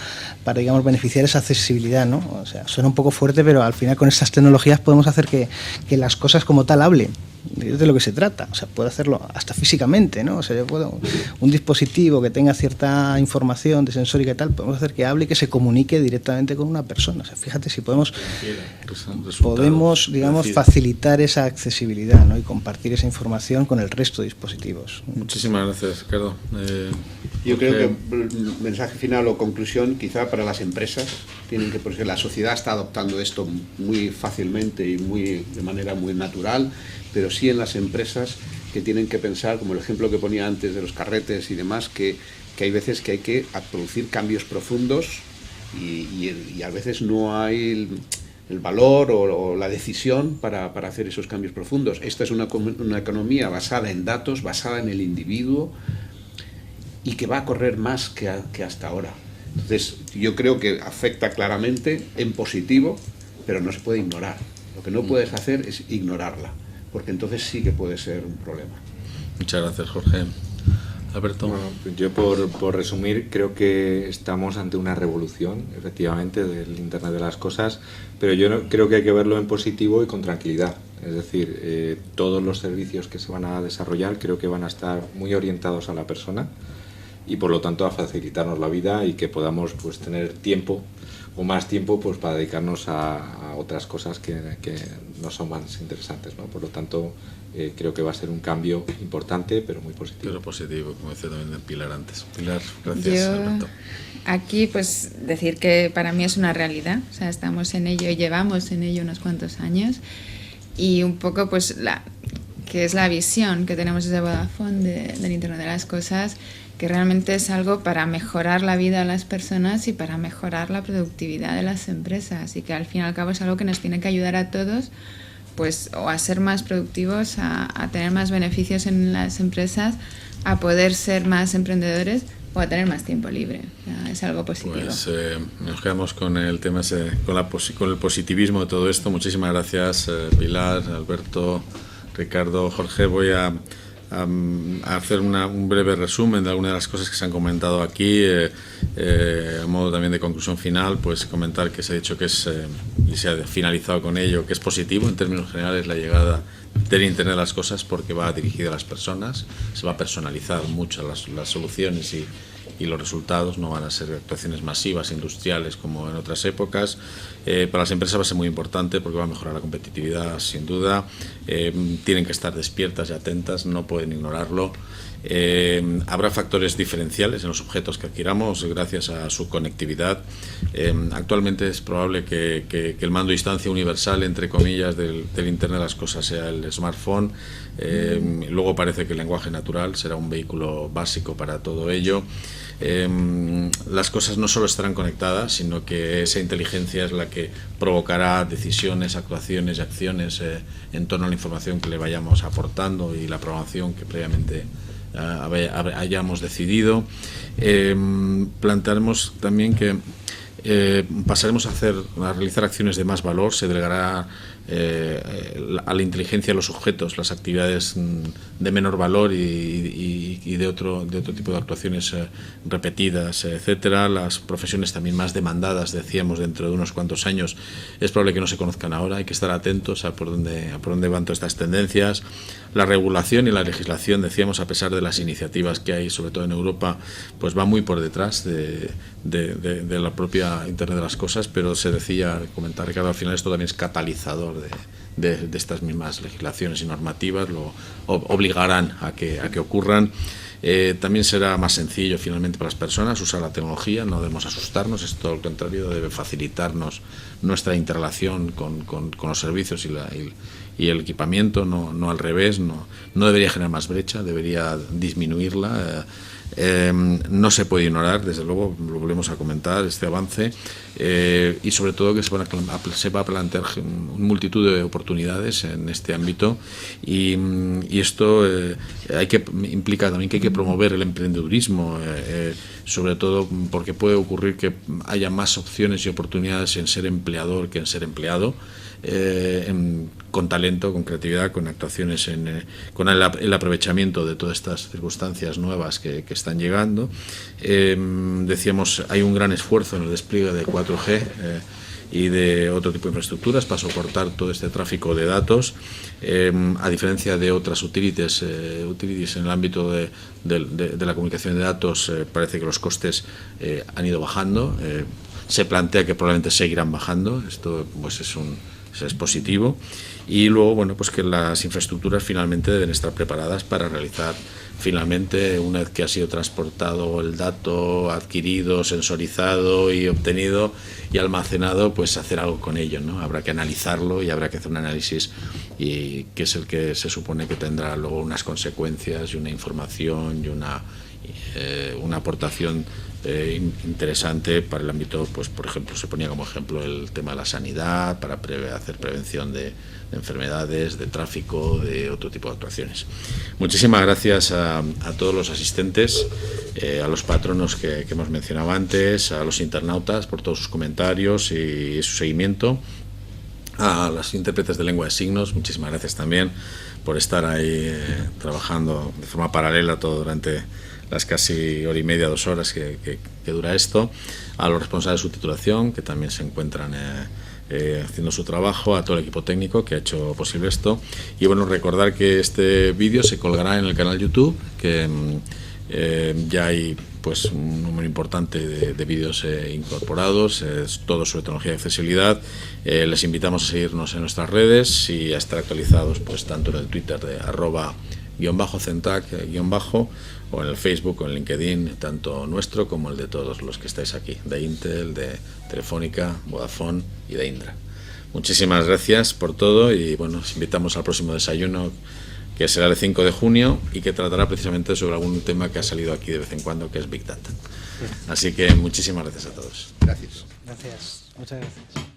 digamos, beneficiar esa accesibilidad, ¿no? O sea, suena un poco fuerte, pero al final con estas tecnologías podemos hacer que las cosas como tal hablen. Es de lo que se trata, o sea, puedo hacerlo hasta físicamente, ¿no? O sea, yo puedo, un dispositivo que tenga cierta información de sensórica y tal, podemos hacer que hable y que se comunique directamente con una persona. O sea, fíjate si podemos, digamos, facilitar esa accesibilidad, ¿no? Y compartir esa información con el resto de dispositivos. Muchísimas gracias, Ricardo. Yo creo que el mensaje final o conclusión, quizá para las empresas, porque la sociedad está adoptando esto muy fácilmente y de manera muy natural, pero sí en las empresas que tienen que pensar, como el ejemplo que ponía antes de los carretes y demás, que hay veces que hay que producir cambios profundos y a veces no hay el valor o la decisión para hacer esos cambios profundos. Esta es una economía basada en datos, basada en el individuo y que va a correr más que hasta ahora. Entonces, yo creo que afecta claramente en positivo, pero no se puede ignorar. Lo que no puedes hacer es ignorarla, porque entonces sí que puede ser un problema. Muchas gracias, Jorge. Alberto. Bueno, yo por resumir, creo que estamos ante una revolución, efectivamente, del Internet de las Cosas, pero yo creo que hay que verlo en positivo y con tranquilidad. Es decir, todos los servicios que se van a desarrollar creo que van a estar muy orientados a la persona y por lo tanto a facilitarnos la vida y que podamos pues tener tiempo o más tiempo pues para dedicarnos a otras cosas que no son más interesantes, ¿no? Por lo tanto, creo que va a ser un cambio importante, pero muy positivo. Pero positivo, como decía también Pilar antes. Pilar, gracias. Yo, Alberto. aquí, pues decir que para mí es una realidad, o sea, estamos en ello y llevamos en ello unos cuantos años y un poco pues que es la visión que tenemos desde Vodafone del Internet de las Cosas, que realmente es algo para mejorar la vida de las personas y para mejorar la productividad de las empresas y que al fin y al cabo es algo que nos tiene que ayudar a todos pues o a ser más productivos, a tener más beneficios en las empresas, a poder ser más emprendedores o a tener más tiempo libre. O sea, es algo positivo. Pues nos quedamos con el tema ese, con el positivismo de todo esto. Muchísimas gracias, Pilar, Alberto, Ricardo, Jorge. Voy a a hacer un breve resumen de algunas de las cosas que se han comentado aquí, a modo también de conclusión final, pues comentar que se ha dicho que es, y se ha finalizado con ello, que es positivo en términos generales la llegada del Internet de las cosas, porque va dirigida a las personas, se va a personalizar mucho las soluciones y los resultados, no van a ser actuaciones masivas, industriales como en otras épocas. Para las empresas va a ser muy importante porque va a mejorar la competitividad, sin duda. Tienen que estar despiertas y atentas, no pueden ignorarlo. Habrá factores diferenciales en los objetos que adquiramos gracias a su conectividad. Actualmente es probable que el mando a distancia universal, entre comillas, del Internet de las cosas sea el smartphone. Luego parece que el lenguaje natural será un vehículo básico para todo ello. Las cosas no solo estarán conectadas, sino que esa inteligencia es la que provocará decisiones, actuaciones y acciones en torno a la información que le vayamos aportando y la programación que previamente hayamos decidido. Plantearemos también que pasaremos a realizar acciones de más valor, se delegará a la inteligencia de los objetos las actividades de menor valor y de otro tipo de actuaciones repetidas, etcétera. Las profesiones también más demandadas, decíamos, dentro de unos cuantos años, es probable que no se conozcan ahora, hay que estar atentos a por dónde van todas estas tendencias. La regulación y la legislación, decíamos, a pesar de las iniciativas que hay, sobre todo en Europa, pues va muy por detrás de la propia Internet de las cosas, pero se decía, comentar Ricardo, al final esto también es catalizador de estas mismas legislaciones y normativas, lo obligarán a que ocurran. También será más sencillo finalmente para las personas usar la tecnología, no debemos asustarnos, es todo lo contrario, debe facilitarnos nuestra interrelación con los servicios y el equipamiento, no al revés, no debería generar más brecha, debería disminuirla. No se puede ignorar, desde luego, lo volvemos a comentar, este avance, y sobre todo que se va a plantear multitud de oportunidades en este ámbito, y esto implica también que hay que promover el emprendedurismo, sobre todo porque puede ocurrir que haya más opciones y oportunidades en ser empleador que en ser empleado, con talento, con creatividad, con actuaciones, con el aprovechamiento de todas estas circunstancias nuevas que están llegando. Decíamos, hay un gran esfuerzo en el despliegue de 4G y de otro tipo de infraestructuras para soportar todo este tráfico de datos, a diferencia de otras utilities en el ámbito de la comunicación de datos. Parece que los costes han ido bajando, se plantea que probablemente seguirán bajando, esto pues es positivo, y luego, bueno, pues que las infraestructuras finalmente deben estar preparadas para realizar finalmente, una vez que ha sido transportado el dato, adquirido, sensorizado y obtenido y almacenado, pues hacer algo con ello, ¿no? Habrá que analizarlo y habrá que hacer un análisis, y que es el que se supone que tendrá luego unas consecuencias y una información y una aportación interesante para el ámbito, pues por ejemplo, se ponía como ejemplo el tema de la sanidad, para hacer prevención de enfermedades, de tráfico, de otro tipo de actuaciones. Muchísimas gracias a todos los asistentes, a los patronos que hemos mencionado antes, a los internautas por todos sus comentarios y su seguimiento, a las intérpretes de lengua de signos, muchísimas gracias también por estar ahí trabajando de forma paralela todo durante las casi hora y media, 2 horas que dura esto, a los responsables de subtitulación que también se encuentran haciendo su trabajo, a todo el equipo técnico que ha hecho posible esto, y bueno, recordar que este vídeo se colgará en el canal YouTube, que ya hay pues un número importante de vídeos incorporados, todo sobre tecnología y accesibilidad. Les invitamos a seguirnos en nuestras redes y a estar actualizados pues tanto en el Twitter de @-centac- o en el Facebook o en LinkedIn, tanto nuestro como el de todos los que estáis aquí, de Intel, de Telefónica, Vodafone y de Indra. Muchísimas gracias por todo, y bueno, os invitamos al próximo desayuno, que será el 5 de junio y que tratará precisamente sobre algún tema que ha salido aquí de vez en cuando, que es Big Data. Así que muchísimas gracias a todos. Gracias. Gracias, muchas gracias.